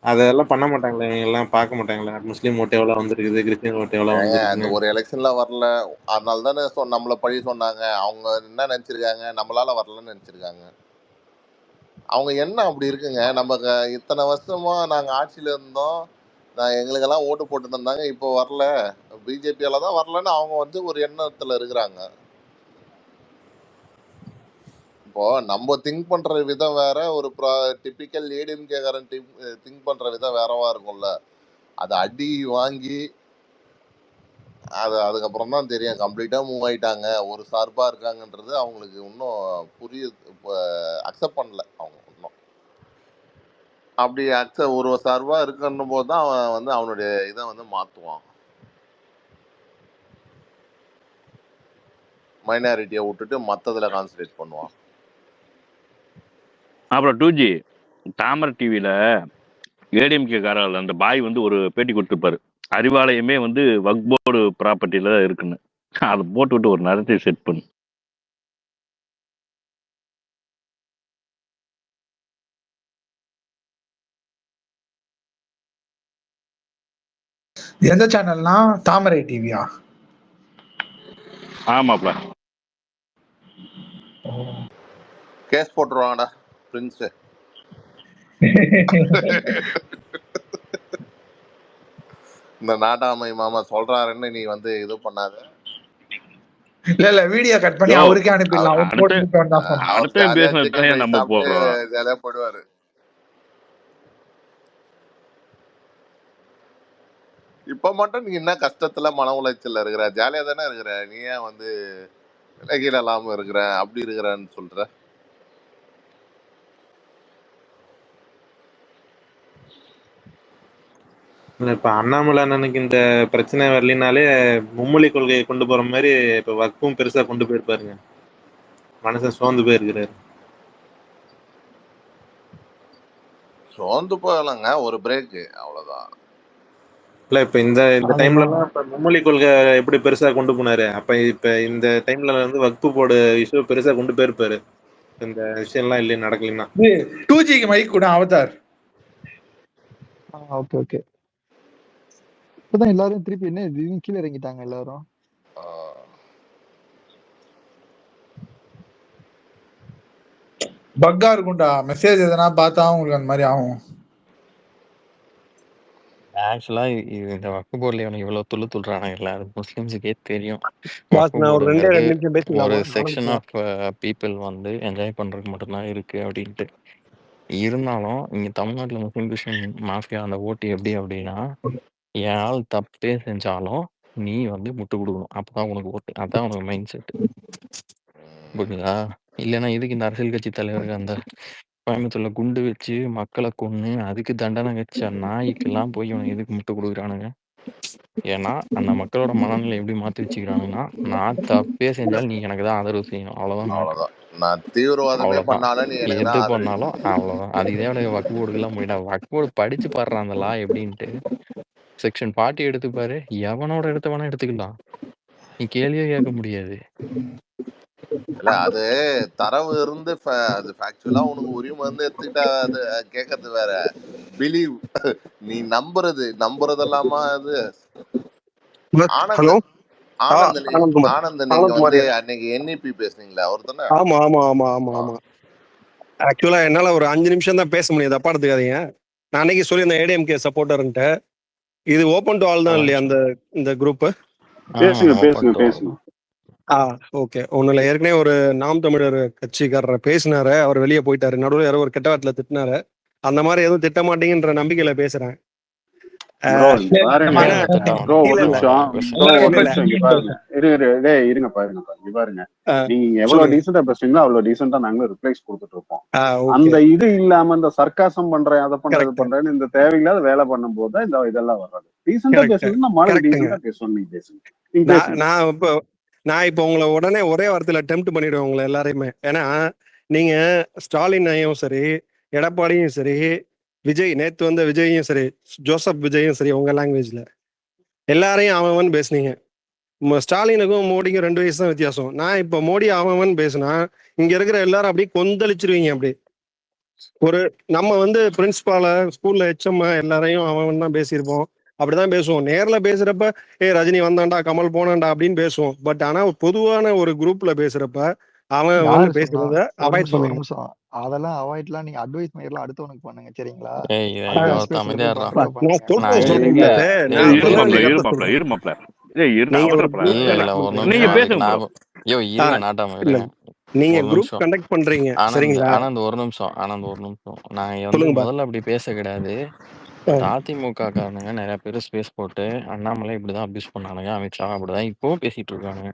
அதெல்லாம் பண்ண மாட்டாங்களே, எல்லாம் பார்க்க மாட்டாங்களே? முஸ்லீம் ஓட்டு எவ்வளவு வந்திருக்குது, கிறிஸ்டின் ஓட்டு எவ்வளவு வந்திருக்கு, ஒரு எலெக்ஷன்ல வரல, அதனால தானே நம்மள பழி சொன்னாங்க. அவங்க என்ன நினைச்சிருக்காங்க, நம்மளால வரலன்னு நினைச்சிருக்காங்க. அவங்க என்ன அப்படி இருக்குங்க? நம்ம இத்தனை வருஷமா நாங்க ஆட்சியில இருந்தோம், எங்களுக்கெல்லாம் ஓட்டு போட்டு இருந்தாங்க, இப்போ வரல, பிஜேபியால தான் வரலன்னு அவங்க வந்து ஒரு எண்ணத்துல இருக்கிறாங்க. இப்போ நம்ம திங்க் பண்ற விதம் வேற, ஒரு டிபிக்கல் ஏடிஎம்கேக்காரன் திங்க் பண்ற விதம் வேறவா இருக்கும்ல. அதை அடி வாங்கி அதுக்கப்புறம் தான் தெரியும் கம்ப்ளீட்டா மூவ் ஆயிட்டாங்க, ஒரு சார்பா இருக்காங்கன்றது அவங்களுக்கு இன்னும் அக்செப்ட் பண்ணல. அவங்க இன்னும் அப்படி ஒரு சார்பா இருக்குன்னும் போது தான் அவன் வந்து அவனுடைய இதை வந்து மாத்துவான். மைனாரிட்டியை விட்டுட்டு மற்றதுல கான்சன்ட்ரேட் பண்ணுவான். அப்புறம் 2G தாமரை டிவியில ஏடிஎம்கே காரர்கள் அந்த பாய் வந்து ஒரு பேட்டி கொடுத்துருப்பாரு, அறிவாலயமே வந்து வக்ஃப் போர்டு ப்ராப்பர்ட்டியில தான் இருக்குன்னு. அதை போட்டு விட்டு ஒரு நரேட்டிவ் செட் பண்ணு. எந்த சேனல்னா? தாமரை டிவியா? ஆமாப்ல. Case போட்டுருவாங்கடா Prince. இந்த நாட்டாமை மாமா சொல்றாருன்னு நீ வந்து இது பண்ணாத. இல்ல வீடியோ கட் பண்ணி அவருக்கே அனுப்பிடலாம். ஜாலியா போடுவாரு. இப்ப மட்டும் நீ என்ன கஷ்டத்துல மன உளைச்சல்ல இருக்கிற? ஜாலியா தானே இருக்கிற? நீ ஏன் வந்து கீழே இல்லாம இருக்கிற, அப்படி இருக்கிறன்னு சொல்ற? இப்ப அண்ணாமலை அண்ணனுக்கு இந்த பிரச்சனை வரலினாலே மும்மொழி கொள்கையை கொண்டு போற மாதிரி இப்ப வக்ஃபும் பெருசா கொண்டு போயிருப்பாருங்க. மனுஷன் சோர்ந்து போயிருக்கிறாரு. சோர்ந்து போகலங்க, ஒரு பிரேக், அவ்வளவுதான். இல்ல இப்ப இந்த டைம்ல எல்லாம் இப்ப மும்மொழி கொள்கை எப்படி பெருசா கொண்டு போனாரு, அப்ப இப்ப இந்த டைம்ல வந்து வக்ஃபு போர்டு இஷ்யூ பெருசா கொண்டு போயிருப்பாரு. இந்த விஷயம் எல்லாம் இல்லையே நடக்கலன்னா 2Gக்கு மைக் கூட அவதார். Okay okay. இப்பதான் எல்லாரும் திருப்பி என்ன கீழே இறங்கிட்டாங்க எல்லாரும். பக்கா இருக்கும்டா, மெசேஜ் எதனா பார்த்தா உங்களுக்கு அந்த மாதிரி ஆகும். ஆக்சுவலா இந்த வக்ஃப் போர்ட்ல இவனுக்கு இவ்வளவு துள்ளுறானுங்கல்ல, அது முஸ்லிம்ஸுக்கே தெரியும். ஒரு செக்ஷன் ஆஃப் பீப்புள் வந்து என்ஜாய் பண்றதுக்கு மட்டும்தான் இருக்கு அப்படின்ட்டு. இருந்தாலும் இங்க தமிழ்நாட்டுல முஸ்லிம் கிறிஸ்டின் மாஃபியா அந்த ஓட்டு எப்படி அப்படின்னா, என் ஆள் தப்பே செஞ்சாலும் நீ வந்து முட்டு கொடுக்கணும், அப்பதான் உனக்கு ஓட்டு. அதான் உனக்கு மைண்ட் செட், புரியுதா? இல்லைன்னா இதுக்கு இந்த அரசியல் கட்சி தலைவருக்கு அந்த கோயம்புத்தூர்ல குண்டு வச்சு மக்களை கொன்னு அதுக்கு தண்டனை வச்ச நாய்க்கெல்லாம் போய் இவனுக்கு எதுக்கு முட்டு கொடுக்குறானுங்க? ஏன்னா அந்த மக்களோட மனநிலை எப்படி மாத்தி வச்சுக்கிறானுங்கன்னா, நான் தப்பே செஞ்சாலும் நீ எனக்கு தான் ஆதரவு செய்யணும், அவ்வளவுதான். நான் தீவிரவாதமே பண்ணாலும் நீ எனக்கு எது தான் பண்ணாலும் அவ்வளவுதான். அது இதே வக்கு போர்டுக்கெல்லாம் போயிட்டா வக்கு போர்டு படிச்சு பாடுறான் அந்த லா எப்படின்ட்டு. செக்ஷன் 40 எடுத்து பாரு, எவனோட எடுத்த வேணா எடுத்துக்கலாம். நீ கேள்வியே கேட்க முடியாது. இல்ல அது தரவு இருந்து அது ஃபேக்சுவலா உனக்கு உரிமை வந்து எடுத்துக்கிட்டா அது கேட்கறது வேற. பிலீவ் நீ நம்புறதெல்லாமா அது. ஆனந்த் ஆனந்த் நீங்க வந்து அன்னைக்கு NEP பேசுனீங்களா அவர் தானே? ஆமா ஆமா ஆமா ஆமா ஆமா. ஆக்சுவலா என்னால ஒரு 5 நிமிஷம் தான் பேச முடியாது, தப்பா எடுத்துக்காதீங்க. நான் அன்னைக்கு சொல்லி இந்த ADMK சப்போர்ட்டர்ன்ட்டு இது ஓப்பன் டு ஆல் தான் இல்லையா அந்த இந்த குரூப்? பேசுங்க. ஓகே. ஒண்ணுல ஏற்கனவே ஒரு நாம் தமிழர் கட்சிக்காரர் பேசினாரு, அவர் வெளியே போயிட்டாரு. நடுவில் யாரோ ஒரு கெட்ட வார்த்தையில திட்டினாரு. அந்த மாதிரி எதுவும் திட்ட மாட்டீங்கன்ற நம்பிக்கையில பேசுறேன். இருங்கப்பா பாருங்க, நீங்க எவ்வளவு டீசெண்டா பேசுறீங்களோ அவ்வளவு டீசெண்டா நாங்களும் ரிப்ளைஸ் கொடுத்துட்டு இருப்போம். அந்த இது இல்லாம இந்த சர்க்காசம் பண்றேன் அதை பண்றது பண்றேன்னு இந்த தேவையில்லாத வேலை பண்ணும் போது இந்த இதெல்லாம் வர்றது. டீசெண்டா பேசுறதுன்னா மாதிரி டீசெண்டா பேசணும். நீங்க பேசுங்க. நான் இப்ப உங்களை உடனே ஒரே வார்த்தையில டெம்ப்ட் பண்ணிடுவேன் உங்களை எல்லாரையுமே. ஏன்னா நீங்க ஸ்டாலின் ஐயும் சரி, எடப்பாடியும் சரி, விஜய் நேத்து வந்த விஜயும் சரி, ஜோசப் விஜயும் சரி, உங்க லாங்குவேஜ்ல எல்லாரையும் அவன் பேசுனீங்க. ஸ்டாலினுக்கும் மோடிக்கும் 2 வயசு தான் வித்தியாசம். நான் இப்ப மோடி அவன் பேசுனா இங்க இருக்கிற எல்லாரும் அப்படியே கொந்தளிச்சிருவீங்க. அப்படி ஒரு நம்ம பிரின்சிபால ஸ்கூல்ல HM எல்லாரையும் அவன் தான் பேசியிருப்போம். அப்படிதான் பேசுவோம். நேர்ல பேசுறப்ப ரஜினி வந்தாண்டா, கமல் போனாண்டா அப்படின்னு பேசுவோம். பட் ஆனா பொதுவான ஒரு குரூப்ல பேசுறப்ப அவன் பேசுறத அவாய்ட் பண்ணுங்க. அதெல்லாம் அவாய்ட்லாம் நீங்க அட்வைஸ் பண்ணிடலாம் அடுத்தவனுக்கு பண்ணுங்க, சரிங்களா? நீங்க குரூப் கண்டக்ட் பண்றீங்க, சரிங்களா? ஆனந்த் ஒரு நிமிஷம். நான் முதல்ல அப்படி பேச கிடையாது. அதிமுக காரனுங்க நிறைய பேர் ஸ்பேஸ் போட்டு அண்ணாமலை இப்படிதான் அபியூஸ் பண்ணானுங்க, அமித்ஷா அப்படிதான் இப்பவும் பேசிட்டு இருக்கானுங்க.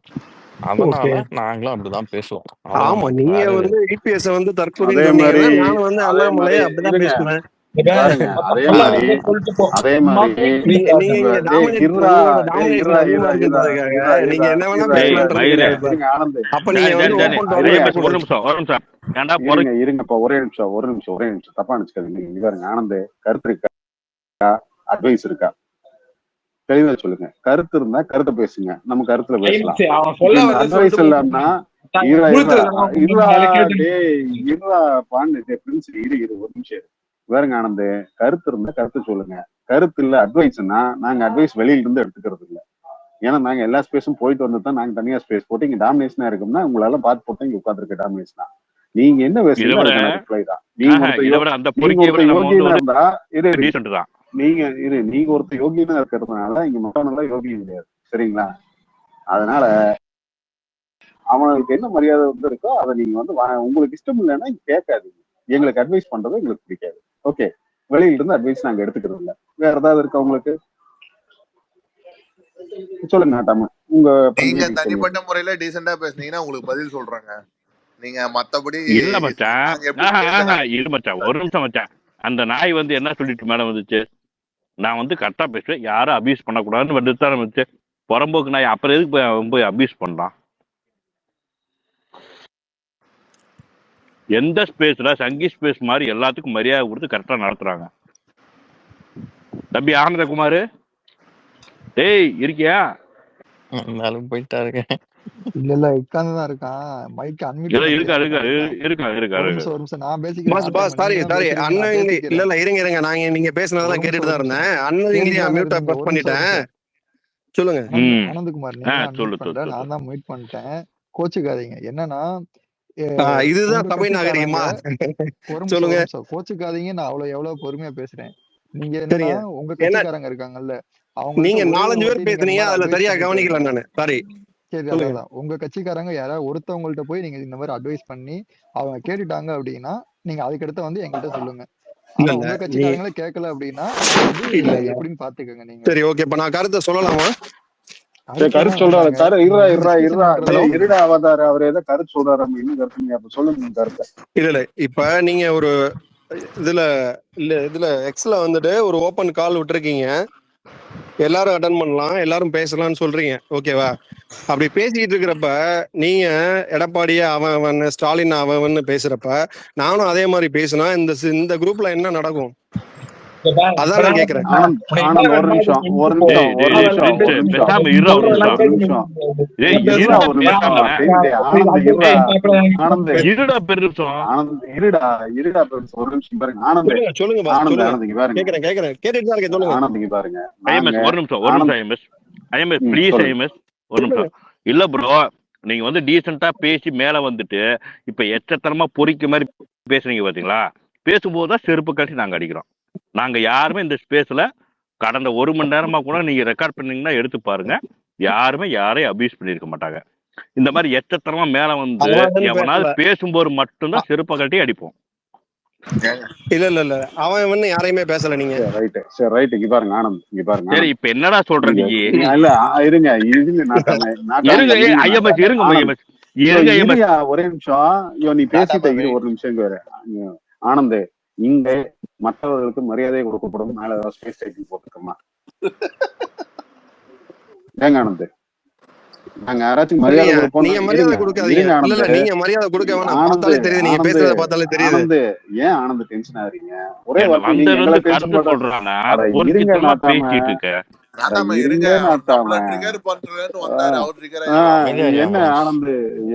அதனால நாங்களும் அப்படிதான் பேசுவோம். ஆமா, நீங்க EPS தற்கொலை சொன்னீங்கன்னா நானும் அண்ணாமலை அப்படிதான் பேசுவேன். நீங்க என்ன வேணா அப்ப இருங்கப்பா, ஒரே நிமிஷம் தப்பா நினைச்சுக்காதீங்க. ஆனந்த் கருத்து இருக்கா, அட்வைஸ் இருக்கா, தெளிவா சொல்லுங்க. கருத்து இருந்தா கருத்தை பேசுங்க, நம்ம கருத்துல பேசலாம். அட்வைஸ் இல்லாம ஒரு நிமிஷம் வேறுங்க. ஆனந்த் கருத்து இருந்தா கருத்து சொல்லுங்க, கருத்து இல்ல அட்வைஸ்னா நாங்க அட்வைஸ் வெளியில இருந்து எடுத்துக்கிறது இல்ல. ஏன்னா நாங்க எல்லா ஸ்பேஸும் போயிட்டு வந்து தான் நாங்க தனியா ஸ்பேஸ் போட்டு இங்க டாமினேஷனா இருக்கோம்னா உங்களால பார்த்து போட்டு இங்க உட்காந்துருக்க டாமினேஷனா. நீங்க என்ன பேசுறீங்க ரிப்ளை தான். நீங்க யோகியனா இருந்தா நீங்க ஒருத்தர் யோகியனா இருக்கிறதுனால இங்க மொத்தம் யோகியம் கிடையாது, சரிங்களா? அதனால அவனுக்கு என்ன மரியாதை இருக்கோ அதை நீங்க உங்களுக்கு இஷ்டம் இல்லைன்னா கேட்காதீங்க. எங்களுக்கு அட்வைஸ் பண்றது எங்களுக்கு பிடிக்காது. ஓகே, வெளியில இருந்து அட்வைஸ் நாங்க எடுத்துக்கிறது இல்ல. வேற ஏதாவது இருக்கா உங்களுக்கு? சொல்லுங்க. நீங்க தனிப்பட்ட முறையில டீசெண்டா பேசுனீங்கன்னா உங்களுக்கு பதில் சொல்றாங்க. நீங்க மத்தபடி இல்ல மச்சான், இரு மச்சான் ஒரு நிமிஷம் மச்சான். அந்த நாய் என்ன சொல்லிட்டு மேடம் வந்துச்சு, நான் கரெக்டா பேசுவேன், யாரும் அபியூஸ் பண்ணக்கூடாதுன்னு வந்துட்டு வந்துச்சு. புறம்போக்கு நாய் அப்புறம் எதுக்கு போய் அபியூஸ் பண்றான்? எந்த ஸ்பேஸ்ல சங்கி ஸ்பேஸ் மாதிரி எல்லாத்துக்கும் மரியாதை கொடுத்து கரெக்டா நடத்துறாங்க. தம்பி ஆனந்தகுமார், டேய் இருக்கியா? போயிட்டாருங்க. இல்ல உட்கார்ந்துதான் இருக்கான். மைக் அன்மியூட் இருக்கா. ஒரு நிமிஷம் நான் பேசிக்கிறேன். இல்ல இருங்க, நாங்க நீங்க பேசுனதெல்லாம் கேட்டுட்டு தான் இருந்தேன். அண்ணன் மியூட் ஆஃப் பண்ணிட்டேன். சொல்லுங்க ஆனந்தகுமார், நீங்க நான் தான் மியூட் பண்ணிட்டேன். கோச்சுக்காதீங்க. என்னன்னா இதுதான் தமிழ் நாகரிகமா? சொல்லுங்க. கோச்சுக்காதீங்க. நான் எவ்வளவு பொறுமையா பேசுறேன். நீங்க என்னன்னா உங்க கட்சிக்காரங்க இருக்காங்கல்ல, நீங்க 4-5 பேர் பேசுனீங்க, அதுல சரியா கவனிக்கல நானு. சாரி. சரி, அதான் உங்க கட்சிக்காரங்க யாராவது ஒருத்தவங்கள்ட்ட போய் நீங்க இந்த மாதிரி அட்வைஸ் பண்ணி அவங்க கேட்டுட்டாங்க அப்படின்னா நீங்க அதுக்கடுத்து எங்கிட்ட சொல்லுங்க. உங்க கட்சிக்காரங்களே கேட்கல அப்படின்னா எப்படின்னு பாத்துக்கோங்க நீங்க. சரி, ஓகே. இப்ப நான் கருத்தை சொல்லலாமா? கருத்து சொல்றாரு. இருடா அவதாரு, அவர் ஏதோ கருத்து சொல்றாரு. இன்னும் கருத்து அப்ப சொல்லுங்க கருத்தை. இல்ல இப்ப நீங்க ஒரு இதுல எக்ஸ்ல ஒரு ஓபன் கால் விட்டுருக்கீங்க. எல்லாரும் அட்டன் பண்ணலாம், எல்லாரும் பேசலாம்னு சொல்றீங்க, ஓகேவா? அப்படி பேசிக்கிட்டு இருக்கிறப்ப நீங்க எடப்பாடியை அவன் ஸ்டாலின் அவன் பேசுறப்ப நானும் அதே மாதிரி பேசினா இந்த குரூப்ல என்ன நடக்கும்? அதான் நான் கேக்குறேன். ஒரு நிமிஷம் இல்ல ப்ரோ, நீங்க வந்து டீசெண்டா பேசி மேல வந்துட்டு இப்ப எச்சத்தனமா பொறிக்க மாதிரி பேசுறீங்க பாத்தீங்களா? பேசும்போதுதான் செருப்பு கட்டி நாங்க அடிக்கிறோம். நாங்க யாருமே இந்த ஸ்பேஸ்ல கடந்த 1 மணி நேரமா கூட நீங்க ரெக்கார்ட் பண்ணீங்கன்னா எடுத்து பாருங்க, யாருமே யாரையும் அபியூஸ் பண்ணிருக்க மாட்டாங்க. இந்த மாதிரி எச்சத்தனமா மேல வந்து எவனாவது பேசும்போது மட்டும்தான் செருப்பை கட்டி அடிப்போம். இல்ல அவன் யாரையுமே பேசல. நீங்க ரைட் இங்க பாருங்க ஆனந்த், இங்க பாருங்க. சரி, இப்ப என்னடா சொல்ற நீ? இல்ல இருங்க ஒரே நிமிஷம், நீ பேசிட்ட ஒரு நிமிஷம் வேற. ஆனந்த், இங்க மற்றவர்களுக்கு மரியாதை கொடுக்கப்படும், மேல ஏதாவது ஸ்பேஸ் டைட்டில் போட்டுக்கோமா? ஏங்க ஆனந்த், நாங்க யாராச்சும் மரியாதை கொடுப்போம். நீங்க மரியாதை கொடுக்காதீங்க. இல்ல நீங்க மரியாதை கொடுக்க வேணாம். பார்த்தாலே தெரியுது, நீங்க பேசுறத பார்த்தாலே தெரியுது. ஆனந்த், ஏன் ஆனந்த் டென்ஷன் ஆகுறீங்க? ஒரே வார்த்தை நீங்க எங்களை டென்ஷன் பண்றானா? இருங்க நாட்டாம, இருங்க நாட்டாம. என்ன ஆனந்த்,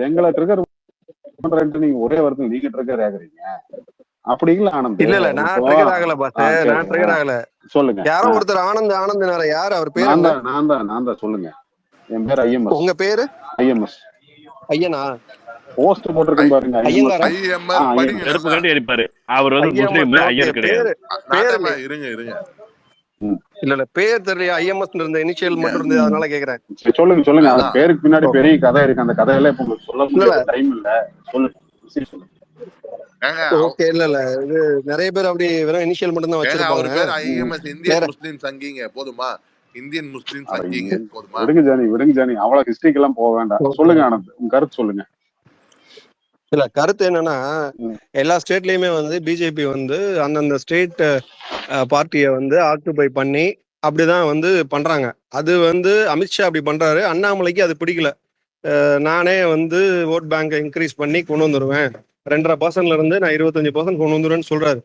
எங்களை ட்ரிகர் பண்றேன்ட்டு நீங்க ஒரே வார்த்தை நீங்க ட்ரிகர் ஆகுறீங்க? அப்படி இல்ல ஆனந்த். இல்ல நான் ட்ரிகர் ஆகல பாஸ், நான் ட்ரிகர் ஆகல. சொல்லுங்க. யாரோ ஒருத்தர் ஆனந்த் யாரு அவர் பேர்? நான் தான் சொல்லுங்க. என் பேர் ஐஎம்எஸ். உங்க பேரு? ஐஎம்எஸ். ஐயனா? போஸ்ட் போட்டிருக்கேன் பாருங்க. செருப்பு கட்டி அடிப்பாரு அவர், வந்து முஸ்லீம் ஐயர் கிடையாது. இருங்க இல்ல பேர் தெரியல. ஐஎம்எஸ் இருந்த இனிஷியல் மட்டும் இருந்தது, அதனால கேக்குறேன். சொல்லுங்க. அந்த பேருக்கு பின்னாடி பெரிய கதை இருக்கு. அந்த கதையெல்லாம் இப்ப உங்களுக்கு சொல்ல முடியல, டைம் இல்ல. சொல்லுங்க. ஓகே. இல்ல இது நிறைய பேர் அப்படி வெறும் இனிஷியல் மட்டும் தான் வச்சிருப்பாங்க. இந்தியன் முஸ்லிம் சங்கிங்க போதுமா? இந்தியன் முஸ்லிம் சங்கிங்க போதுமா? விடுங்க ஜானி, அவ்வளவு ஹிஸ்டரிக்கு எல்லாம் போக வேண்டாம். சொல்லுங்க ஆனந்த், உங்க கருத்து சொல்லுங்க. இல்ல கருத்து என்னன்னா, எல்லா ஸ்டேட்லயுமே வந்து பிஜேபி வந்து அந்தந்த ஸ்டேட் பார்ட்டியை வந்து ஆக்குபை பண்ணி அப்படிதான் வந்து பண்றாங்க. அது வந்து அமித்ஷா அப்படி பண்றாரு. அண்ணாமலைக்கு அது பிடிக்கல. நானே வந்து ஓட் பேங்கை இன்க்ரீஸ் பண்ணி கொண்டு வந்துருவேன், 2.5% இருந்து நான் 25% கொண்டு வந்துருவேன்னு சொல்றாரு.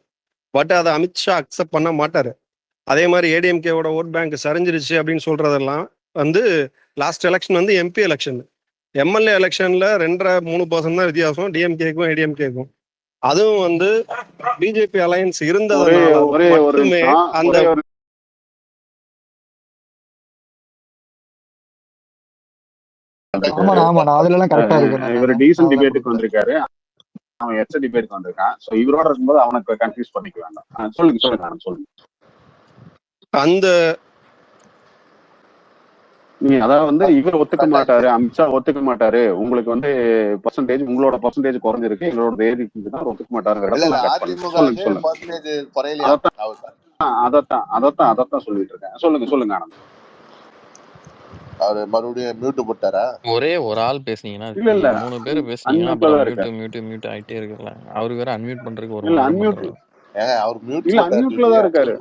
பட் அதை அமித்ஷா அக்செப்ட் பண்ண மாட்டாரு. அதே மாதிரி ஏடிஎம்கேவோட ஓட் பேங்க் சரிஞ்சிருச்சு அப்படின்னு சொல்றதெல்லாம் வந்து லாஸ்ட் எலெக்ஷன் வந்து எம்பி எலெக்ஷன். எம்எல்ஏ எலெக்ஷன்ல 2.3% தான் வித்தியாசம் டிஎம்கேக்கும் ஏடிஎம்கேக்கும். அதுவும் வந்து பிஜேபி அலையன்ஸ் இருந்ததுனால மட்டுமே அந்த இவர் டீசன்ட் டிபேட்டுக்கு வந்திருக்காரு, அவன் எச்ச டிபேட்டுக்கு வந்திருக்கான். சோ இவரோட இருக்கும்போது அவனுக்கு கன்ஃபியூஸ் பண்ணிக்க வேண்டாம். சொல்லுங்க. அந்த அதாவது வந்து இவர் ஒத்துக்க மாட்டாரு, அமித்ஷா ஒத்துக்க மாட்டாரு, உங்களுக்கு வந்து பர்சன்டேஜ், உங்களோட பர்சன்டேஜ் குறைஞ்சிருக்கு, எங்களோட ஏறிதான் ஒத்துக்க மாட்டாருங்கிறத அதான் சொல்லிட்டு இருக்கேன். சொல்லுங்க ஆனந்த். அவரு மறுபடியும் மியூட் போட்டாரா? ஒரே ஒரு ஆள் பேசுனீங்கன்னா, இல்ல 3 பேர் பேசுனீங்கன்னா மியூட் இருக்குல்ல. அவரு வேற அன்மியூட் பண்றதுக்கு ஒரு அவர் மியூட்ல தான் இருக்காரு.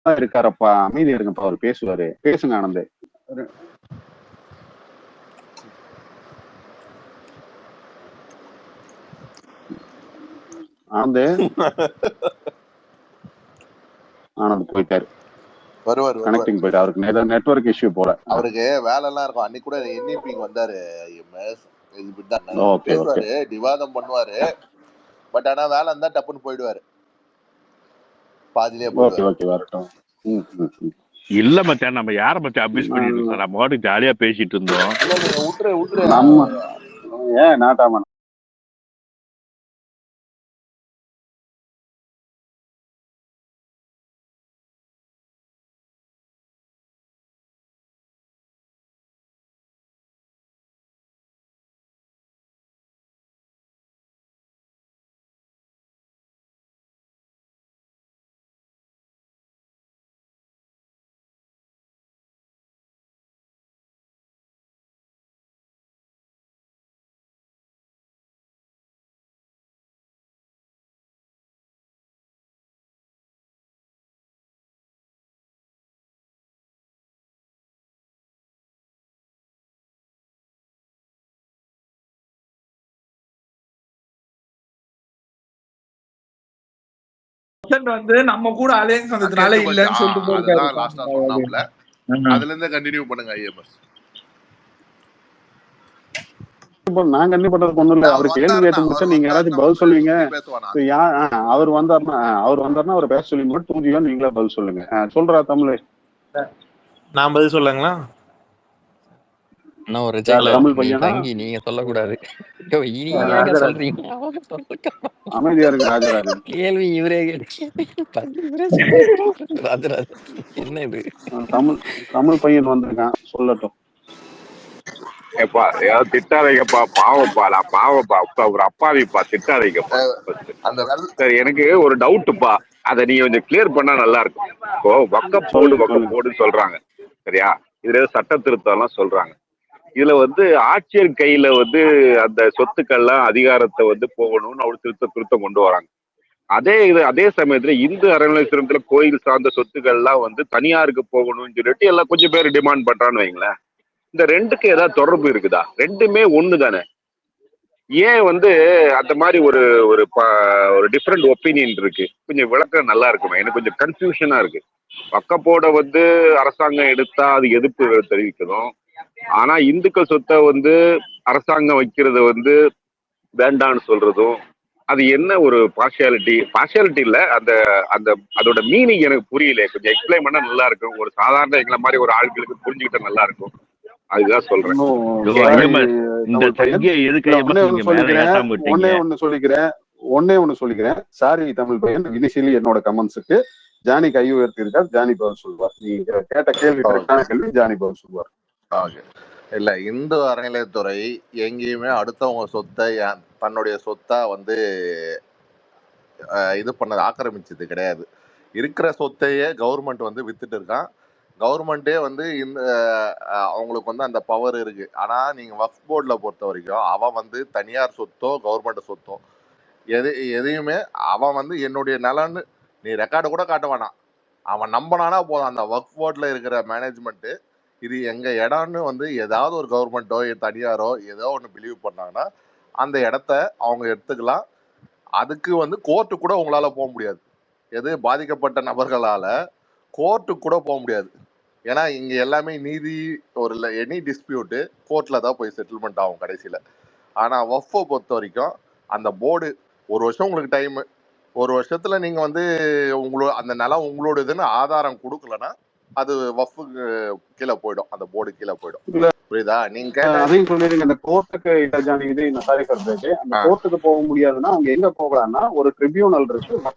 இருக்காரப்பா, அமைதி இருங்கப்பா, அவர் பேசுவாரு. பேசுங்க ஆனந்த். ஆனந்த் போயிட்டாரு, வருவாரு. கனெக்டிங் போயிட்டு அவருக்கு நெட்வொர்க் இஷ்யூ போல. அவருக்கு வேலை எல்லாம் இருக்கும். அன்னைக்கு கூட என்இபி வந்தாரு. பேசுவாரு, விவாதம் பண்ணுவாரு. பட் ஆனா வேலை இருந்தா டப்புன்னு போயிடுவாரு, பாதிலே வரட்டும். இல்ல மச்சான், நம்ம யார மச்சான் அபியூஸ் பண்ணிட்டு இருக்கோம்? நம்ம பாட்டுக்கு ஜாலியா பேசிட்டு இருந்தோம். ஏன் நாட்டாம வந்து நம்ம கூட அலையன்ஸ் வந்ததுனால இல்லன்னு சொல்லிட்டு போயிருக்காரு. லாஸ்டா சொன்னாப்ல. அதுல இருந்து கண்டினியூ பண்ணுங்க ஐஎம்எஸ். நான் கண்டிப்பா பண்றது ஒண்ணும் இல்ல. அவர் கேள்வி கேட்டு முடிச்சா நீங்க யாராச்சும் பதில் சொல்லுவீங்க. அவர் வந்தாருன்னா அவர் பேச சொல்லி மட்டும் தூங்கியா நீங்களே பதில் சொல்லுங்க. சொல்றா தமிழ். நான் பதில் சொல்லுங்களா? தமிழ் பையனா நீங்க சொல்லக்கூடாது. அமைதியா இருக்கு ராஜராஜன். கேள்வி இவரே ராஜராஜன் என்ன இது? தமிழ் பையன் வந்திருக்கான், சொல்லட்டும். ஏப்பா ஏதாவது திட்டாதீங்கப்பா, பாவப்பா, நான் பாவப்பா, ஒரு அப்பாவிப்பா, திட்டாதீங்கப்பா. சரி, எனக்கு ஒரு டவுட்டுப்பா, அதை நீங்க கொஞ்சம் கிளியர் பண்ணா நல்லா இருக்கும். இப்போ வக்கப்போடுன்னு சொல்றாங்க, சரியா? இதுல சட்ட திருத்தம் எல்லாம் சொல்றாங்க. இதுல வந்து ஆட்சியர் கையில வந்து அந்த சொத்துக்கள்லாம் அதிகாரத்தை வந்து போகணும்னு அவர் திருத்தம் கொண்டு வராங்க. அதே சமயத்துல இந்து அறநிலையத்துல கோயில் சார்ந்த சொத்துக்கள்லாம் வந்து தனியாருக்கு போகணும்னு சொல்லிட்டு எல்லாம் கொஞ்சம் பேர் டிமாண்ட் பண்றான்னு வைங்களேன். இந்த ரெண்டுக்கு ஏதாவது தொடர்பு இருக்குதா? ரெண்டுமே ஒண்ணு தானே. ஏன் வந்து அந்த மாதிரி ஒரு டிஃப்ரெண்ட் ஒப்பீனியன் இருக்கு? கொஞ்சம் விளக்கம் நல்லா இருக்குமே, எனக்கு கொஞ்சம் கன்ஃபியூஷனா இருக்கு. வக்கப்போட வந்து அரசாங்கம் எடுத்தா அது எதிர்ப்பு தெரிவிக்கணும், ஆனா இந்துக்கள் சொத்தை வந்து அரசாங்கம் வைக்கிறது வந்து வேண்டான்னு சொல்றதும், அது என்ன ஒரு பார்ஷியாலிட்டி இல்ல, அதோட மீனிங் எனக்கு புரியல. கொஞ்சம் எக்ஸ்பிளைன் பண்ணா நல்லா இருக்கும். ஒரு சாதாரண எங்களை மாதிரி ஒரு ஆட்களுக்கு புரிஞ்சுக்கிட்டா நல்லா இருக்கும். அதுதான் சொல்றேன். ஒன்னே ஒண்ணு சொல்லிக்கிறேன். சாரி தமிழ் பையன், இனிஷியலி என்னோட கமெண்ட்ஸுக்கு ஜானி கை உயர்த்தி இருக்கார். ஜானி பதில் சொல்லுவார். நீங்க கேட்ட கேள்வி கேள்வி ஜானி பதில் சொல்லுவார். இல்ல, இந்து அறநிலையத்துறை எங்கேயுமே அடுத்தவங்க சொத்தை தன்னுடைய சொத்தா வந்து இது பண்ணது ஆக்கிரமிச்சது கிடையாது. இருக்கிற சொத்தையே கவர்மெண்ட் வந்து வித்துட்டு இருக்கான். கவர்மெண்ட்டே வந்து இந்த அவங்களுக்கு வந்து அந்த பவர் இருக்கு. ஆனா நீங்க வக்ஃப் போர்டில் பொறுத்த வரைக்கும் அவன் வந்து தனியார் சொத்தோ கவர்மெண்ட் சொத்தோ எதையுமே அவன் வந்து என்னுடைய நலன்னு நீ ரெக்கார்டு கூட காட்ட வேணாம், அவன் நம்பினானா போதும். அந்த வக்ஃப் போர்டில் இருக்கிற மேனேஜ்மெண்ட்டு இது எங்க இடம்னு வந்து ஏதாவது ஒரு கவர்மெண்ட்டோ தனியாரோ ஏதோ ஒன்று பிலீவ் பண்ணாங்கன்னா அந்த இடத்த அவங்க எடுத்துக்கலாம். அதுக்கு வந்து கோர்ட்டு கூட உங்களால போக முடியாது. எது பாதிக்கப்பட்ட நபர்களால கோர்ட்டுக்கு கூட போக முடியாது. ஏன்னா இங்க எல்லாமே நீதி எனி டிஸ்பியூட்டு கோர்ட்ல தான் போய் செட்டில்மெண்ட் ஆகும் கடைசியில. ஆனா வக்ஃபை பொறுத்த வரைக்கும் அந்த போர்டு 1 வருஷம் உங்களுக்கு டைம், 1 வருஷத்துல நீங்க வந்து அந்த நிலம் உங்களோடதுன்னு ஆதாரம் கொடுக்கலன்னா அது வக்ஃபுக்கு கீழே போயிடும், அந்த போர்டு கீழே போயிடும். புரியுதா? நீங்க அதையும் சொல்லிருங்க. இந்த கோர்ட்டுக்கு அந்த கோர்ட்டுக்கு போக முடியாதுன்னா அவங்க எங்க போகலாம்னா ஒரு ட்ரிபியூனல் இருக்கு.